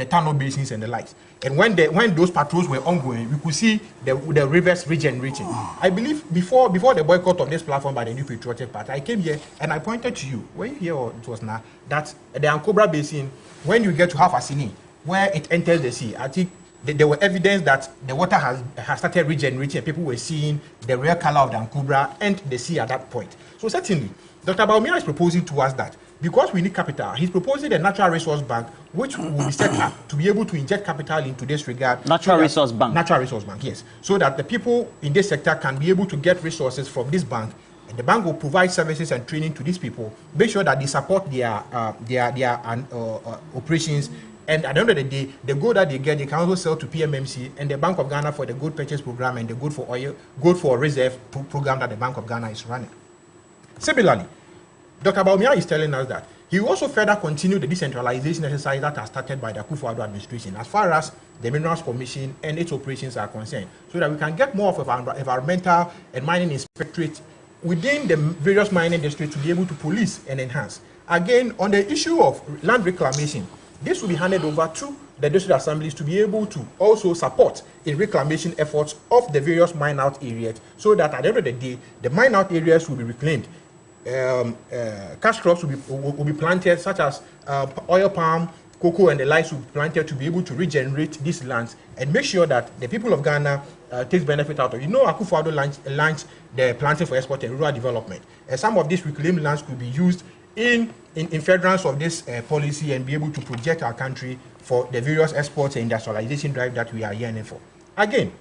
the Tano basins and the likes. And when those patrols were ongoing, we could see the rivers regenerating. I believe before the boycott of this platform by the New Patriotic Party, I came here and I pointed to you, when you hear it was now, that the Ankobra basin, when you get to Hafasini, where it enters the sea, I think there were evidence that the water has started regenerating and people were seeing the real color of the Ankobra and the sea at that point. So certainly, Dr. Bawumia is proposing to us that because we need capital, he's proposing a natural resource bank which will be set up to be able to inject capital into this regard. Natural resource bank? Natural resource bank, yes. So that the people in this sector can be able to get resources from this bank, and the bank will provide services and training to these people, make sure that they support their operations, and at the end of the day, the gold that they get, they can also sell to PMMC and the Bank of Ghana for the gold purchase program and the gold for oil, gold for reserve program that the Bank of Ghana is running. Similarly, Dr. Bawumia is telling us that he will also further continue the decentralization exercise that has started by the Akufo-Addo administration as far as the Minerals Commission and its operations are concerned, so that we can get more of an environmental and mining inspectorate within the various mining districts to be able to police and enhance. Again, on the issue of land reclamation, this will be handed over to the district assemblies to be able to also support in reclamation efforts of the various mine out areas, so that at the end of the day, the mine out areas will be reclaimed. Cash crops will be planted, such as oil palm, cocoa, and the likes will be planted to be able to regenerate these lands and make sure that the people of Ghana takes benefit out of it. You know, Akufo-Addo launched the planting for export and rural development, and some of these reclaimed lands could be used in furtherance of this policy and be able to project our country for the various exports and industrialization drive that we are yearning for. Again,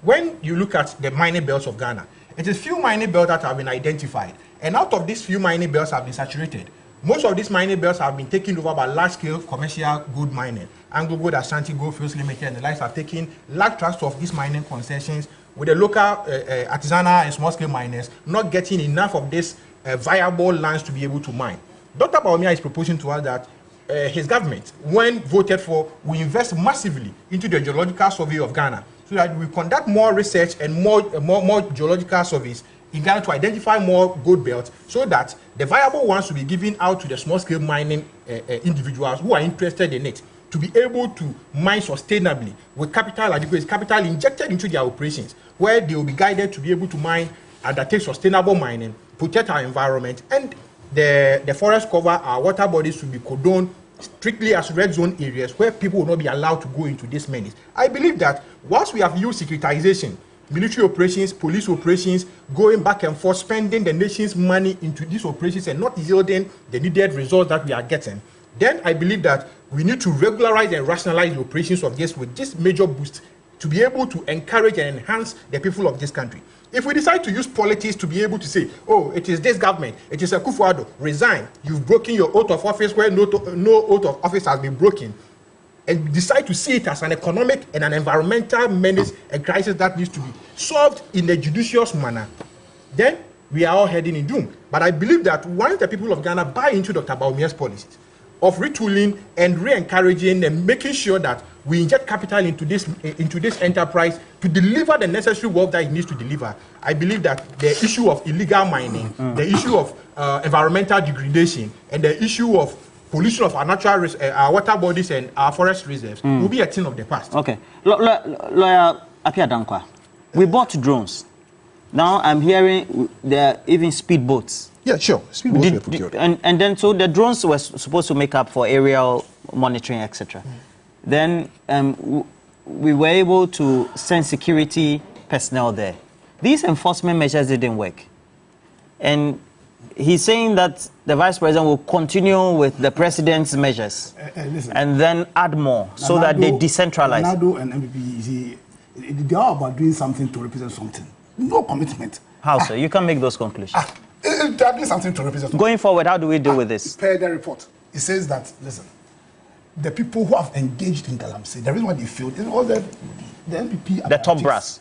when you look at the mining belts of Ghana, it is few mining belts that have been identified. And out of these few mining belts have been saturated. Most of these mining belts have been taken over by large-scale commercial gold mining. Anglo Gold, Ashanti Goldfields Limited, and the likes have taken large tracts of these mining concessions, with the local artisanal and small-scale miners not getting enough of this viable lands to be able to mine. Dr. Bawumia is proposing to us that his government, when voted for, will invest massively into the geological survey of Ghana, so that we conduct more research and more geological surveys in Ghana to identify more gold belts, so that the viable ones will be given out to the small-scale mining individuals who are interested in it, to be able to mine sustainably with capital adequate, capital injected into their operations, where they will be guided to be able to mine, undertake sustainable mining, protect our environment, and the forest cover, our water bodies will be cordoned strictly as red zone areas where people will not be allowed to go into these mines. I believe that once we have used securitization, military operations, police operations, going back and forth, spending the nation's money into these operations and not yielding the needed results that we are getting, then I believe that we need to regularize and rationalize the operations of this with this major boost to be able to encourage and enhance the people of this country. If we decide to use politics to be able to say, oh, it is this government, it is Akufo-Addo, resign, you've broken your oath of office where no oath of office has been broken, and decide to see it as an economic and an environmental menace and crisis that needs to be solved in a judicious manner, then we are all heading in doom. But I believe that once the people of Ghana buy into Dr. Bawumia's policies of retooling and re-encouraging and making sure that we inject capital into this enterprise to deliver the necessary work that it needs to deliver. I believe that the issue of illegal mining, the issue of environmental degradation, and the issue of pollution of our natural our water bodies and our forest reserves will be a thing of the past. Okay. Lawyer Apia Dankwa, we bought drones. Now I'm hearing there are even speedboats. Yeah, sure. Speedboats were procured. And then so the drones were supposed to make up for aerial monitoring, etc. Then we were able to send security personnel there. These enforcement measures didn't work. And he's saying that the vice president will continue with the president's measures and then add more so that they decentralize. Nado and MPP, they are about doing something to represent something. No commitment. How so? You can make those conclusions. They are doing something to represent something. Going forward, how do we deal with this? Per the report, it says that, listen, the people who have engaged in galamsey, the reason why they failed is all the MPP... The top brass.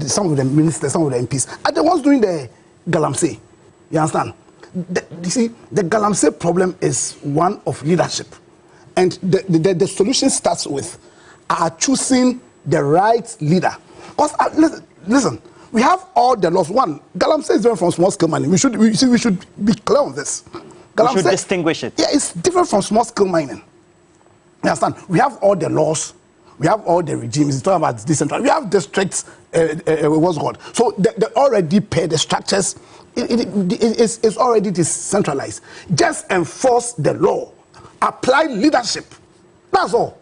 Some of the ministers, some of the MPs are the ones doing the galamsey. You understand? You see, the galamsey problem is one of leadership. And the solution starts with choosing the right leader. Because, listen, we have all the laws. One, galamsey is different from small-scale mining. We should be clear on this. Galamsey, we should distinguish it. Yeah, it's different from small-scale mining. You understand? We have all the laws. We have all the regimes. It's talking about decentralized. We have districts, what's called. So they already pay the structures. It's already decentralized. Just enforce the law. Apply leadership. That's all.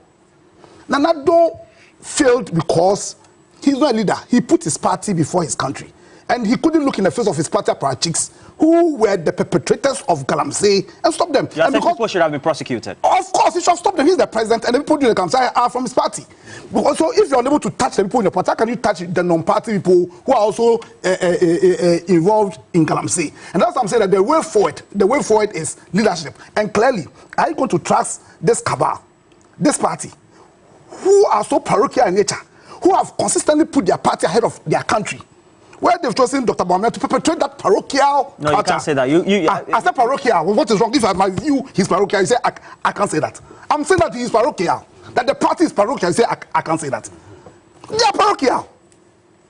Nanado failed because he's not a leader. He put his party before his country. And he couldn't look in the face of his party apparatchiks who were the perpetrators of galamsey and stop them. You think people should have been prosecuted? Of course, he should stop them. He's the president, and the people doing the galamsey are from his party. So if you're unable to touch the people in your party, how can you touch the non-party people who are also involved in galamsey? And that's what I'm saying, that the way forward is leadership. And clearly, are you going to trust this cabal, this party, who are so parochial in nature, who have consistently put their party ahead of their country, where they've chosen Dr. Baumia to perpetrate that parochial No, culture? you can't say that. I said parochial. Well, what is wrong? If I might view he's parochial, you say I can't say that. I'm saying that he is parochial. That the party is parochial, you say I can't say that. They are parochial.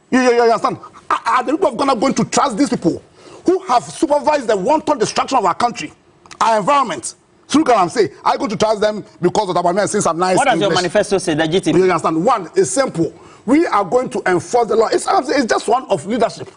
You understand? Are the people of Ghana going to trust these people who have supervised the wanton destruction of our country, our environment, through galamsey? Are you going to trust them because of Dr. Baumia saying some nice What does English? your manifesto say? Legitimate. You understand? One is simple. We are going to enforce the law. It's just one of leadership.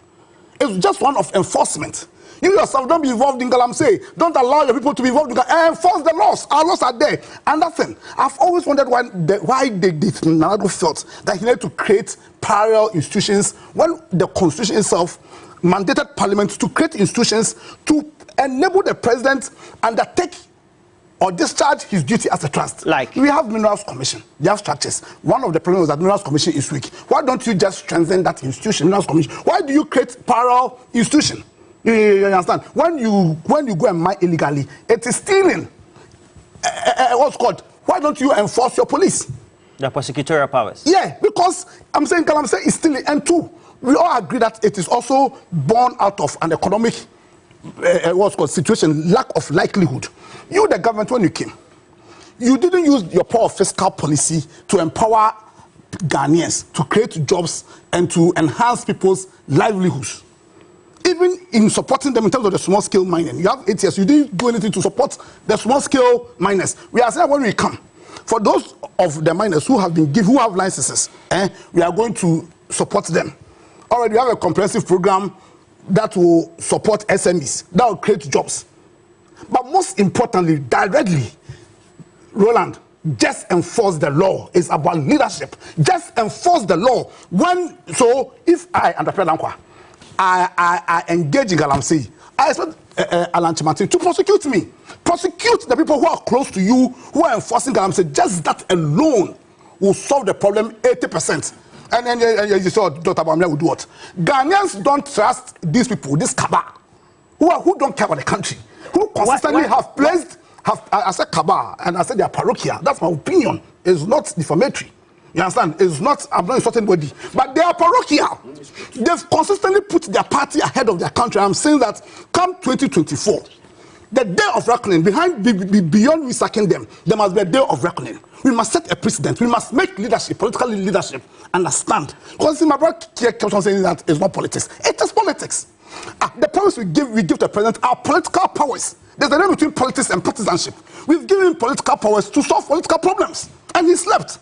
It's just one of enforcement. You yourself, don't be involved in galamsey. Don't allow your people to be involved in galamsey. Enforce the laws. Our laws are there. And that's it. I've always wondered why Nanado felt that he needed to create parallel institutions when the Constitution itself mandated Parliament to create institutions to enable the President undertake or discharge his duty as a trust. Like? We have Minerals Commission. They have structures. One of the problems is that Minerals Commission is weak. Why don't you just strengthen that institution, Minerals Commission? Why do you create parallel institution? You understand? When you go and mine illegally, it is stealing. What's called? Why don't you enforce your police? The prosecutorial powers. Yeah, because I'm saying galamsey is stealing. And two, we all agree that it is also born out of an economic what's called situation, lack of likelihood. You, the government, when you came, you didn't use your power of fiscal policy to empower Ghanaians, to create jobs and to enhance people's livelihoods. Even in supporting them in terms of the small-scale mining. You have 8 years, you didn't do anything to support the small-scale miners. We are saying when we come, for those of the miners who have been given, who have licenses, we are going to support them. Already we have a comprehensive program that will support SMEs, that will create jobs. But most importantly, directly, Roland, just enforce the law. It's about leadership. Just enforce the law. So if I, under President Dankwa, I engage in galamsey, I expect Alan Chimati to prosecute me. Prosecute the people who are close to you, who are enforcing galamsey. Just that alone will solve the problem 80%. And then you saw Dr. Baumia would do what? Ghanaians don't trust these people, this cabal, who don't care about the country, who consistently I said cabal, and I said they are parochial. That's my opinion. It's not defamatory. You understand? It's not, I'm not insulting anybody, but they are parochial. They've consistently put their party ahead of their country. I'm saying that come 2024, the day of reckoning, beyond we sacking them, there must be a day of reckoning. We must set a precedent. We must make leadership, political leadership, understand. Because my brother kept on saying that it's not politics. It is politics. The powers we give to the president are political powers. There's a difference between politics and partisanship. We've given him political powers to solve political problems, and he slept.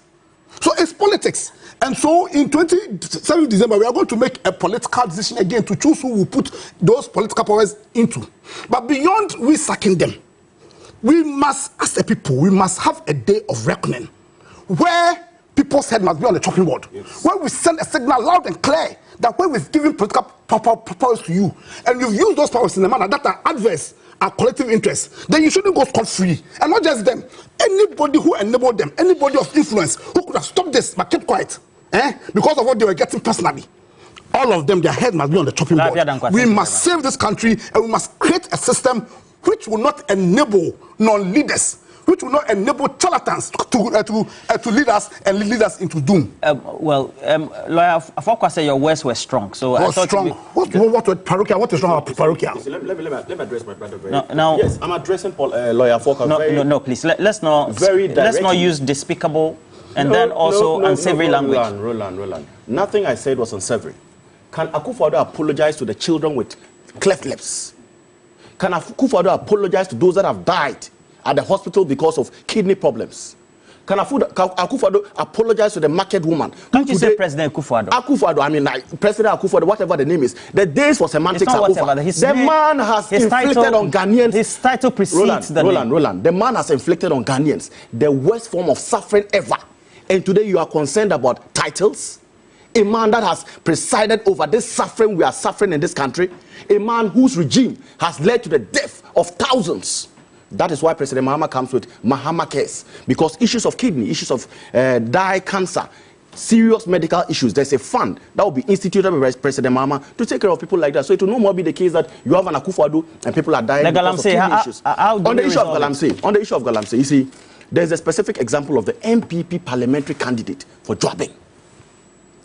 So it's politics. And so in 27th December, we are going to make a political decision again to choose who will put those political powers into. But beyond we sacking them, we must, as a people, we must have a day of reckoning where people's head must be on the chopping board. Yes. Where we send a signal loud and clear that when we've given political powers to you, and you've used those powers in a manner that are adverse our collective interests, then you shouldn't go scot-free. And not just them. Anybody who enabled them, anybody of influence who could have stopped this but kept quiet, because of what they were getting personally, all of them, their head must be on the chopping board. We must save this country, and we must create a system which will not enable non-leaders, which will not enable charlatans to lead us and lead us into doom. Lawyer Afokwa said your words were strong. So I thought strong. What was parochial? What is wrong about parochial? Let me address my brother very now, yes, I'm addressing Lawyer Afokwa. No, please. Let's not use despicable and then also unsavory language. Roland. Nothing I said was unsavory. Can Akufo-Addo apologize to the children with cleft lips? Can Akufo-Addo apologize to those that have died at the hospital because of kidney problems? Can Akufo-Addo apologize to the market woman? Can't you say President Akufo-Addo? Akufo-Addo, I mean, President Akufo-Addo, whatever the name is. The days for semantics, the man has inflicted on Ghanaians. His title precedes the name. Roland. The man has inflicted on Ghanaians the worst form of suffering ever. And today you are concerned about titles? A man that has presided over this suffering we are suffering in this country. A man whose regime has led to the death of thousands. That is why President Mahama comes with Mahama Cares. Because issues of kidney, issues of cancer, serious medical issues, there's a fund that will be instituted by President Mahama to take care of people like that. So it will no more be the case that you have an Akufo-Addo and people are dying because of kidney issues. On the issue of galamsey, you see, there's a specific example of the MPP parliamentary candidate for Joabing.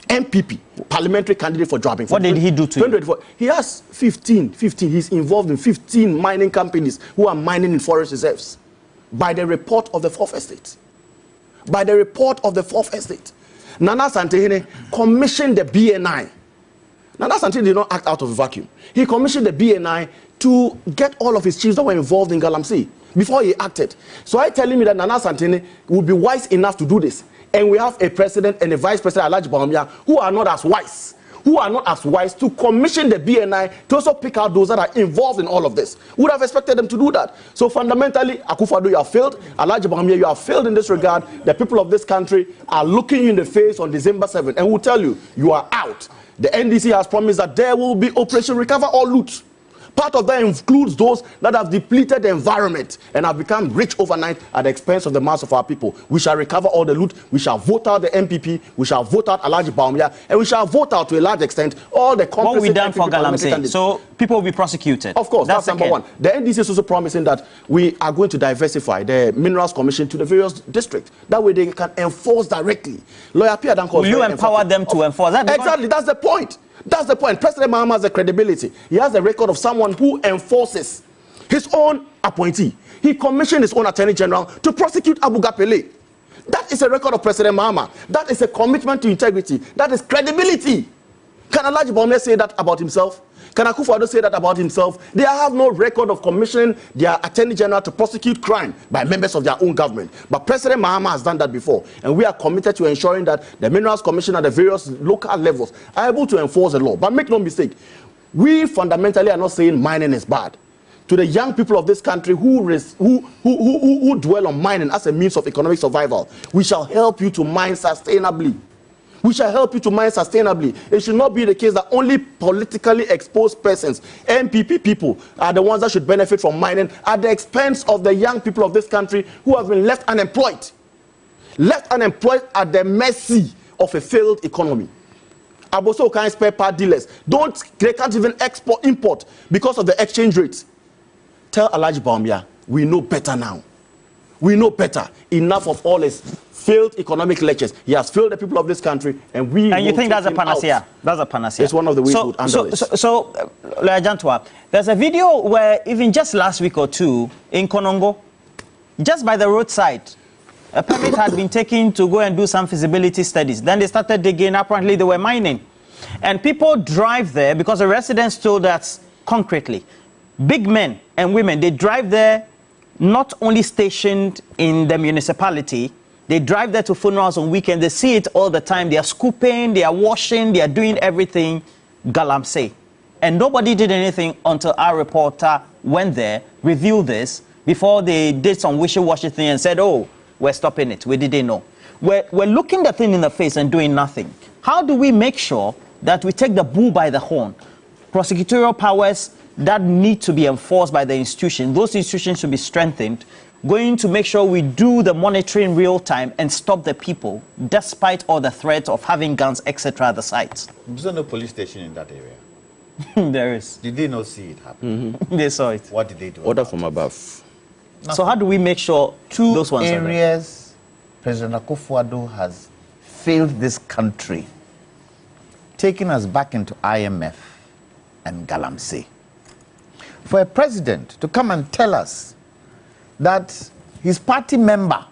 MPP, parliamentary candidate for Joabing. What did he do to you? He has 15. He's involved in 15 mining companies who are mining in forest reserves. By the report of the 4th Estate. By the report of the 4th Estate. Nana Santehene commissioned the BNI. Nana Santehene did not act out of a vacuum. He commissioned the BNI to get all of his chiefs that were involved in galamsey before he acted. So I telling me that Nana Santehene would be wise enough to do this. And we have a president and a vice president, Alhaji Bawumia, who are not as wise to commission the BNI to also pick out those that are involved in all of this. Would have expected them to do that. So fundamentally, Akufo-Addo, you have failed. Alhaji Bawumia, you have failed in this regard. The people of this country are looking you in the face on December 7th and will tell you, you are out. The NDC has promised that there will be Operation Recover or Loot. Part of that includes those that have depleted the environment and have become rich overnight at the expense of the mass of our people. We shall recover all the loot. We shall vote out the MPP. We shall vote out Alhaji Bawumia. And we shall vote out, to a large extent, all the complicit. What will be done for galamsey? So people will be prosecuted. Of course, that's number one. The NDC is also promising that we are going to diversify the Minerals Commission to the various districts. That way they can enforce directly. Lawyer Pierre Danko, will you empower them to enforce that? Exactly, that's the point. That's the point. President Mahama has the credibility. He has the record of someone who enforces his own appointee. He commissioned his own Attorney General to prosecute Abu Gapele. That is a record of President Mahama. That is a commitment to integrity. That is credibility. Can Alhaji Bawumia say that about himself? Can Akufo-Addo say that about himself? They have no record of commissioning their Attorney General to prosecute crime by members of their own government. But President Mahama has done that before. And we are committed to ensuring that the Minerals Commission at the various local levels are able to enforce the law. But make no mistake, we fundamentally are not saying mining is bad. To the young people of this country who dwell on mining as a means of economic survival, we shall help you to mine sustainably. We shall help you to mine sustainably. It should not be the case that only politically exposed persons, MPP people, are the ones that should benefit from mining at the expense of the young people of this country who have been left unemployed. Left unemployed at the mercy of a failed economy. Aboso kind spare part dealers. They can't even import because of the exchange rates. Tell Alhaji Bawumia, we know better now. We know better. Enough of all his failed economic lectures. He has failed the people of this country, and we. And you think that's a him panacea? out. That's a panacea. It's one of the ways we would handle it. Jantwa, there's a video where even just last week or two in Konongo, just by the roadside, a permit had been taken to go and do some feasibility studies. Then they started digging. Apparently, they were mining, and people drive there because the residents told us concretely, big men and women, they drive there, not only stationed in the municipality. They drive there to funerals on weekends. They see it all the time. They are scooping, they are washing, they are doing everything galamsey. And nobody did anything until our reporter went there, reviewed this, before they did some wishy-washy thing and said, oh, we're stopping it. We didn't know. We're looking the thing in the face and doing nothing. How do we make sure that we take the bull by the horn? Prosecutorial powers that need to be enforced by the institution, those institutions should be strengthened, going to make sure we do the monitoring real time and stop the people, despite all the threats of having guns, etc. at the sites. There's no police station in that area. There is. Did they not see it happen? They saw it. What did they do? Order from above. Nothing. So how do we make sure those ones areas President Akufo-Addo has failed this country, taking us back into IMF and galamsey. For a president to come and tell us that his party member,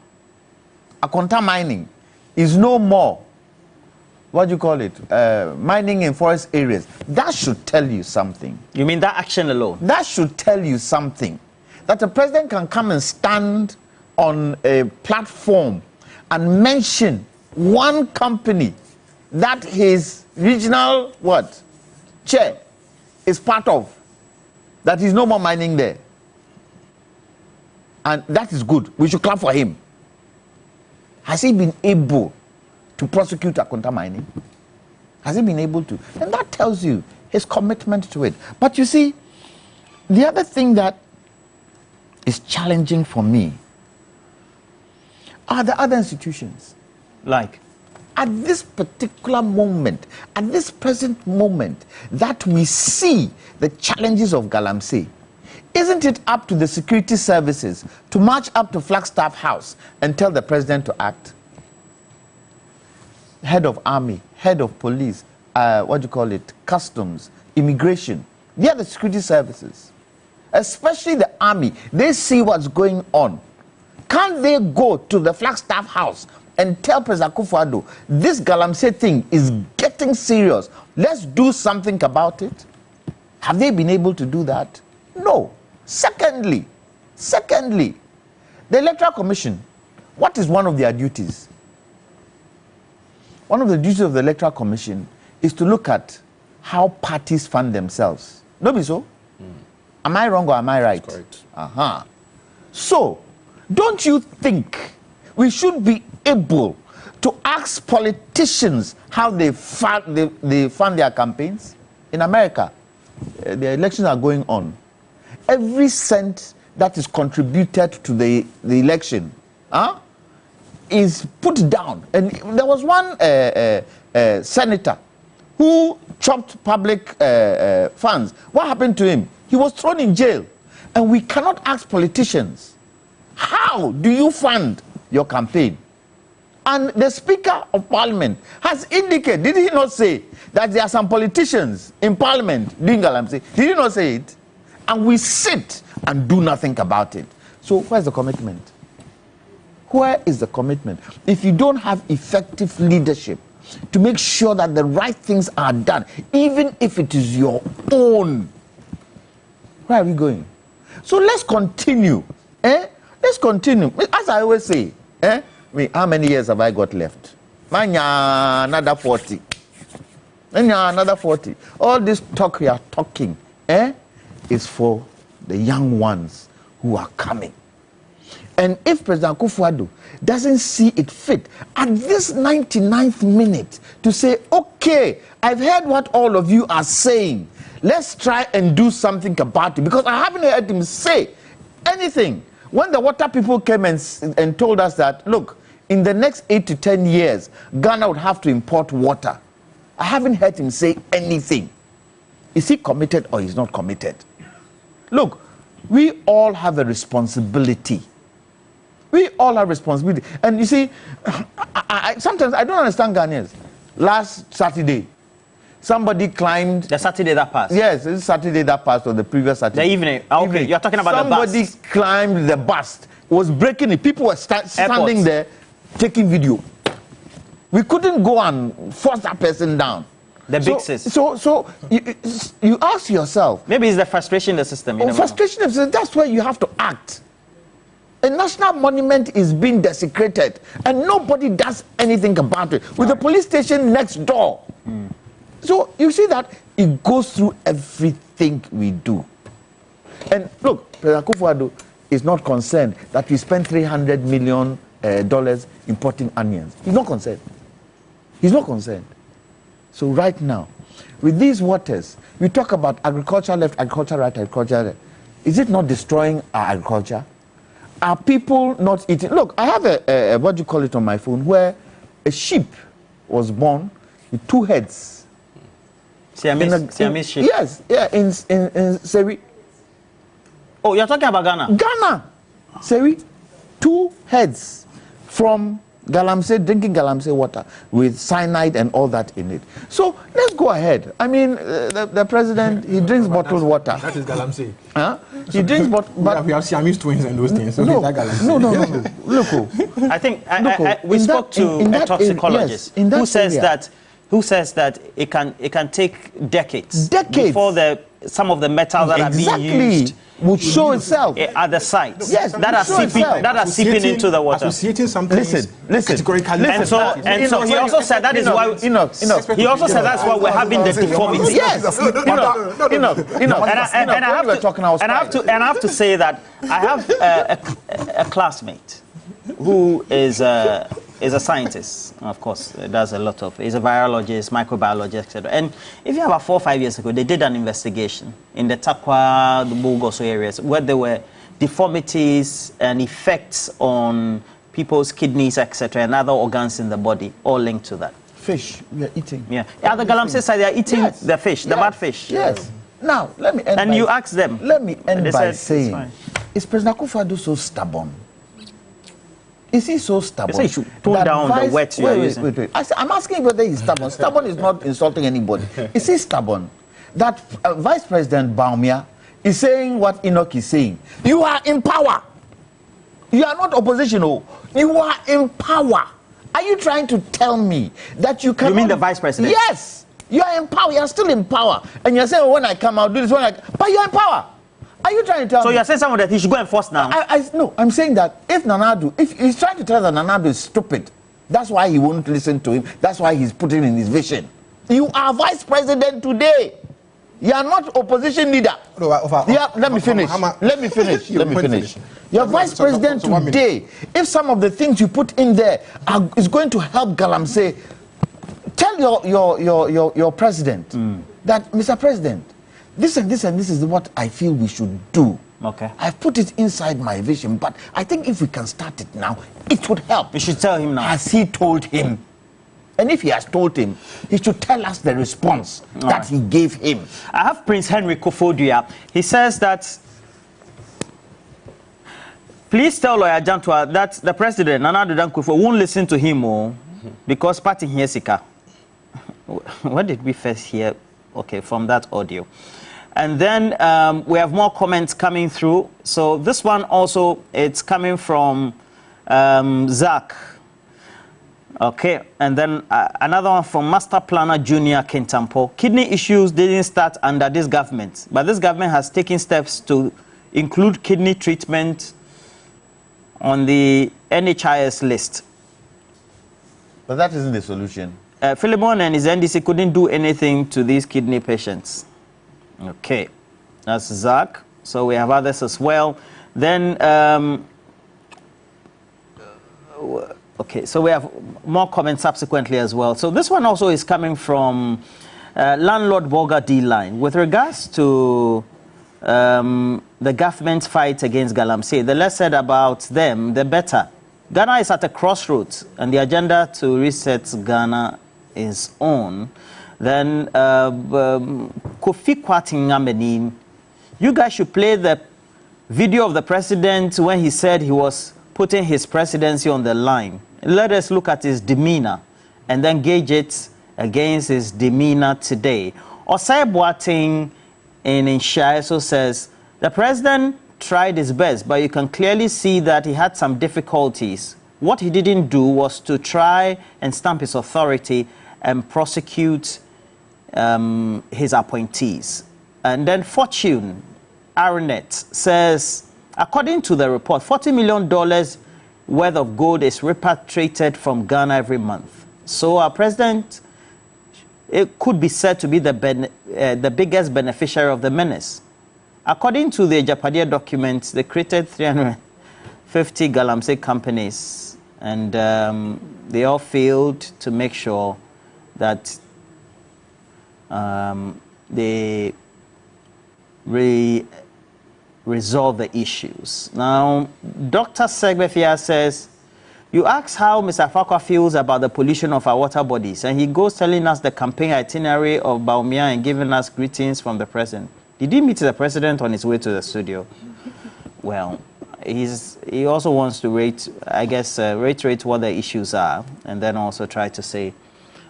Akonta Mining, is no more, what do you call it, mining in forest areas, that should tell you something. You mean that action alone? That should tell you something. That the president can come and stand on a platform and mention one company that his regional, chair is part of, that is no more mining there. And that is good. We should clap for him. Has he been able to prosecute Akonta Mining? Has he been able to? And that tells you his commitment to it. But you see, the other thing that is challenging for me are the other institutions. Like? At this particular moment, at this present moment, that we see the challenges of galamsey, isn't it up to the security services to march up to Flagstaff House and tell the president to act? Head of army, head of police, customs, immigration. They are the security services. Especially the army. They see what's going on. Can't they go to the Flagstaff House and tell President Akufo-Addo, this galamsey thing is getting serious. Let's do something about it? Have they been able to do that? No. Secondly, the Electoral Commission, what is one of their duties? One of the duties of the Electoral Commission is to look at how parties fund themselves. No be so? Am I wrong or am I right? Correct. So, don't you think we should be able to ask politicians how they fund their campaigns? In America, the elections are going on. Every cent that is contributed to the election is put down. And there was one senator who chopped public funds. What happened to him? He was thrown in jail. And we cannot ask politicians, how do you fund your campaign? And the Speaker of Parliament has indicated, did he not say that there are some politicians in Parliament doing galamsey? Did he not say it? And we sit and do nothing about it. So where's the commitment? Where is the commitment? If you don't have effective leadership to make sure that the right things are done, even if it is your own, where are we going? So let's continue. Let's continue. As I always say, how many years have I got left? Another 40. Another 40. All this talk we are talking is for the young ones who are coming. And if President Akufo-Addo doesn't see it fit at this 99th minute to say, okay, I've heard what all of you are saying, let's try and do something about it, because I haven't heard him say anything. When the water people came and told us that, look, in the next 8 to 10 years, Ghana would have to import water, I haven't heard him say anything. Is he committed or is not committed? Look, we all have a responsibility We all have responsibility. And you see, sometimes I don't understand Ghanaians. Last Saturday, somebody climbed... The Saturday that passed? Yes, this Saturday that passed, or the previous Saturday. The evening. Okay, you're talking about the bus. Somebody climbed the bus, was breaking it. People were standing there, taking video. We couldn't go and force that person down. The big sis. So you ask yourself... Maybe it's the frustration in the system. Frustration in the system, that's why you have to act. A national monument is being desecrated, and nobody does anything about it. With the police station next door. So you see that it goes through everything we do. And look, President Akufo-Addo is not concerned that we spend $300 million importing onions. He's not concerned. He's not concerned. So right now, with these waters, we talk about agriculture left, agriculture right, agriculture left. Is it not destroying our agriculture? Are people not eating? Look, I have a what do you call it on my phone, where a sheep was born with 2 heads. Siamese sheep? Yes, yeah, in Seri. Oh, you're talking about Ghana? Ghana. Seri, 2 heads from galamsey, drinking galamsey water with cyanide and all that in it. So let's go ahead. I mean, the president, he drinks bottled water. That is galamsey. Huh? He drinks but we have Siamese twins and those things. So no, that galamsey. no. Look, I think we spoke to a toxicologist who says that it can take decades before some of the metals that are being used would show itself at the sites. Yes, that are seeping into the water. Associating something. Listen. And so he also said that is why. He also said that's why we're having the deformity. Yes. And I have to say that I have a classmate who is a scientist, of course, does a lot of, he's a virologist, microbiologist, etc. And if you about 4 or 5 years ago, they did an investigation in the Takwa, the Bulgoso areas, where there were deformities and effects on people's kidneys, etc., and other organs in the body, all linked to that. Fish, we are eating. Yeah, the galamsey side, they are eating the fish, the bad fish. Yes. Now, let me end you ask them. Let me end by saying, is President Akufo-Addo so stubborn? Is he so stubborn? You say you should tone down the words you are using. Wait. I'm asking whether he's stubborn. Stubborn is not insulting anybody. Is he stubborn? That Vice President Baumia is saying what Enoch is saying. You are in power. You are not oppositional. You are in power. Are you trying to tell me that you can? You mean the Vice President? Yes. You are in power. You are still in power. And you're saying, when I come out, do this, but you're in power. Are you trying to tell me? So you're saying someone that he should go enforce now? No, I'm saying that if he's trying to tell that Nanado is stupid, that's why he won't listen to him. That's why he's putting in his vision. You are Vice President today. You are not opposition leader. Let me finish. You're Vice President today. If some of the things you put in there is going to help Galamsey, tell your president that, Mr. President, this and this and this is what I feel we should do. Okay. I've put it inside my vision, but I think if we can start it now, it would help. You should tell him now. Has he told him? And if he has told him, he should tell us the response that he gave him. I have Prince Henry Kofodia. He says that, please tell Lawyer Jantua that the president, Nana Addo Dankwa, won't listen to him because party here sika. When did we first hear? Okay, from that audio. And then we have more comments coming through. So this one also, it's coming from Zach. Okay, and then another one from Master Planner Junior Kentampo. Kidney issues didn't start under this government, but this government has taken steps to include kidney treatment on the NHIS list. But that isn't the solution. Philemon and his NDC couldn't do anything to these kidney patients. Okay, that's Zach. So we have others as well. Then, okay, so we have more comments subsequently as well. So this one also is coming from Landlord Bolga D-Line. With regards to the government's fight against galamsey, the less said about them, the better. Ghana is at a crossroads, and the agenda to reset Ghana is on. Then Kofi Kwating, you guys should play the video of the president when he said he was putting his presidency on the line. Let us look at his demeanor and then gauge it against his demeanor today. Frimpong-Boateng in Inshaeso says, the president tried his best, but you can clearly see that he had some difficulties. What he didn't do was to try and stamp his authority and prosecute his appointees. And then Fortune Arnett says, according to the report, $40 million worth of gold is repatriated from Ghana every month. So our president, it could be said to be the biggest beneficiary of the menace. According to the Japadia documents, they created 350 galamsey companies, and they all failed to make sure that they resolve the issues. Now, Dr. Segbefia says, you ask how Mr. Fakwa feels about the pollution of our water bodies, and he goes telling us the campaign itinerary of Bawumia and giving us greetings from the president. Did he meet the president on his way to the studio? Well, he also wants to reiterate what the issues are, and then also try to say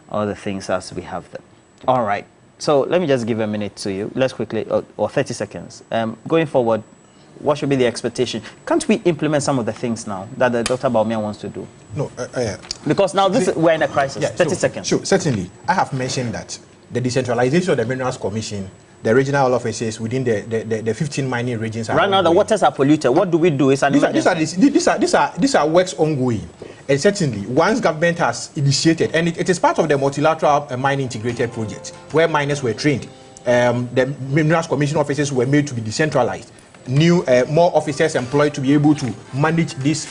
all the things as we have them. All right. So let me just give a minute to you. Let's quickly, or 30 seconds. Going forward, what should be the expectation? Can't we implement some of the things now that Dr. Bawumia wants to do? No. Because now we're in a crisis. Yeah, 30 seconds. Sure, certainly. I have mentioned that the decentralization of the Minerals Commission, the regional offices within the 15 mining regions. Right now, the waters are polluted. What do we do? These are works ongoing. And certainly, once government has initiated, and it is part of the multilateral mine integrated project, where miners were trained, the Minerals Commission offices were made to be decentralized. More officers employed to be able to manage this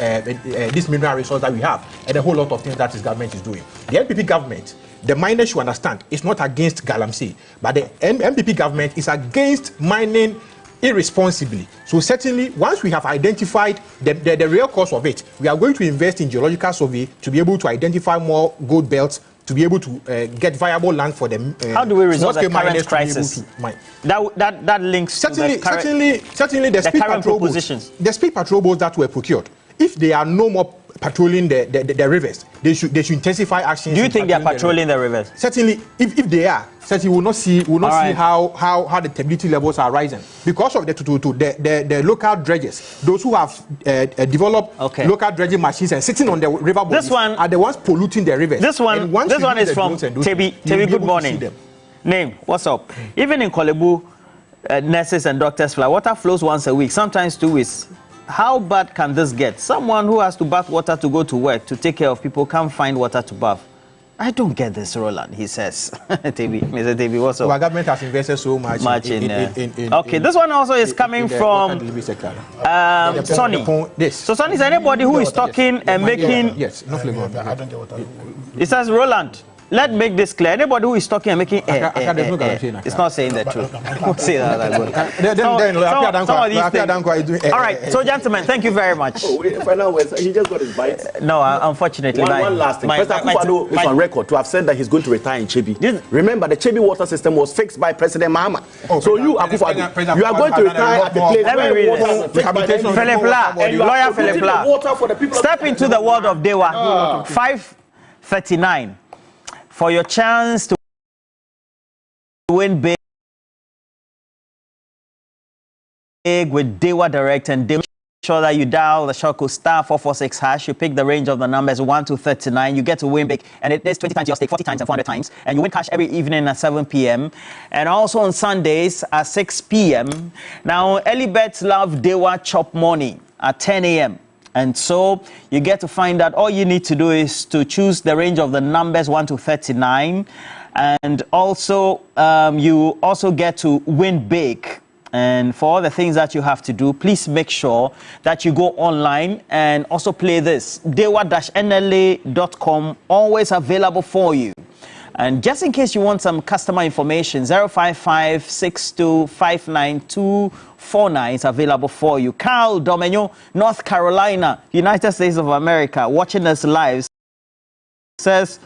mineral resource that we have, and a whole lot of things that this government is doing. The NPP government, the miners should understand, it's not against galamsey, but the NPP government is against mining irresponsibly. So certainly, once we have identified the real cause of it, we are going to invest in geological survey to be able to identify more gold belts, to be able to get viable land for them. How do we resolve the current crisis? That links certainly the current propositions. The speed patrol boats that were procured, if they are no more patrolling the rivers, they should intensify actions. Do you think they are patrolling the rivers? Certainly, if they are, certainly we will not see how the turbidity levels are rising because of the local dredges. Those who have developed local dredging machines and sitting on the river bodies are the ones polluting the rivers. This one is from Tebi. Tebi, good morning. Name, what's up? Even in Kolebu, nurses and doctors fly. Water flows once a week, sometimes 2 weeks. How bad can this get? Someone who has to bath water to go to work, to take care of people, can't find water to bath. I don't get this, Roland, he says. Mr. Tebi, what's up? Our government has invested so much in okay, this one also is coming from Sonny. So Sonny is anybody who is talking and making... Yes, no flavor. I don't get what I... It says, Roland, let's make this clear. Anybody who is talking and making it's not saying the truth. Won't say that. All right, so gentlemen, thank you very much. Final words. He just got his bite. No, unfortunately. One last thing. President Akufo-Addo is on record to have said that he's going to retire in Chebi. Remember, the Chebi water system was fixed by President Mahama. So you, Akufo-Addo, you are going to retire at the place where water was fixed by Philip La, lawyer Philip La. Step into the world of Dewa. 5:39. For your chance to win big with Dewa Direct and Dewa, make sure that you dial the shortcode *446#. You pick the range of the numbers 1 to 39. You get to win big, and it is 20 times your stake, 40 times and 400 times. And you win cash every evening at 7 p.m. and also on Sundays at 6 p.m. Now, early bets love Dewa Chop Money at 10 a.m. And so you get to find out all you need to do is to choose the range of the numbers 1 to 39. And also, you also get to win big. And for all the things that you have to do, please make sure that you go online and also play this. Dewa-nla.com, always available for you. And just in case you want some customer information, 055-6259-249 is available for you. Carl Domenyo, North Carolina, United States of America, watching us live, says,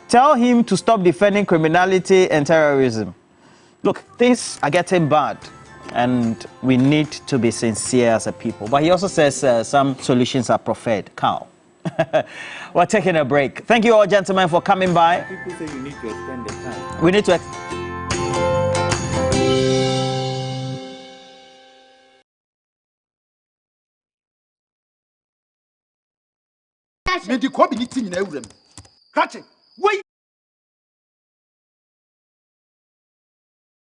tell him to stop defending criminality and terrorism. Look, things are getting bad. and we need to be sincere as a people. But he also says some solutions are preferred. Carl. We're taking a break. Thank you all, gentlemen, for coming by. People say you need to extend the time. We need to... Medi ko bi ni tin na ewurem. Kache, wei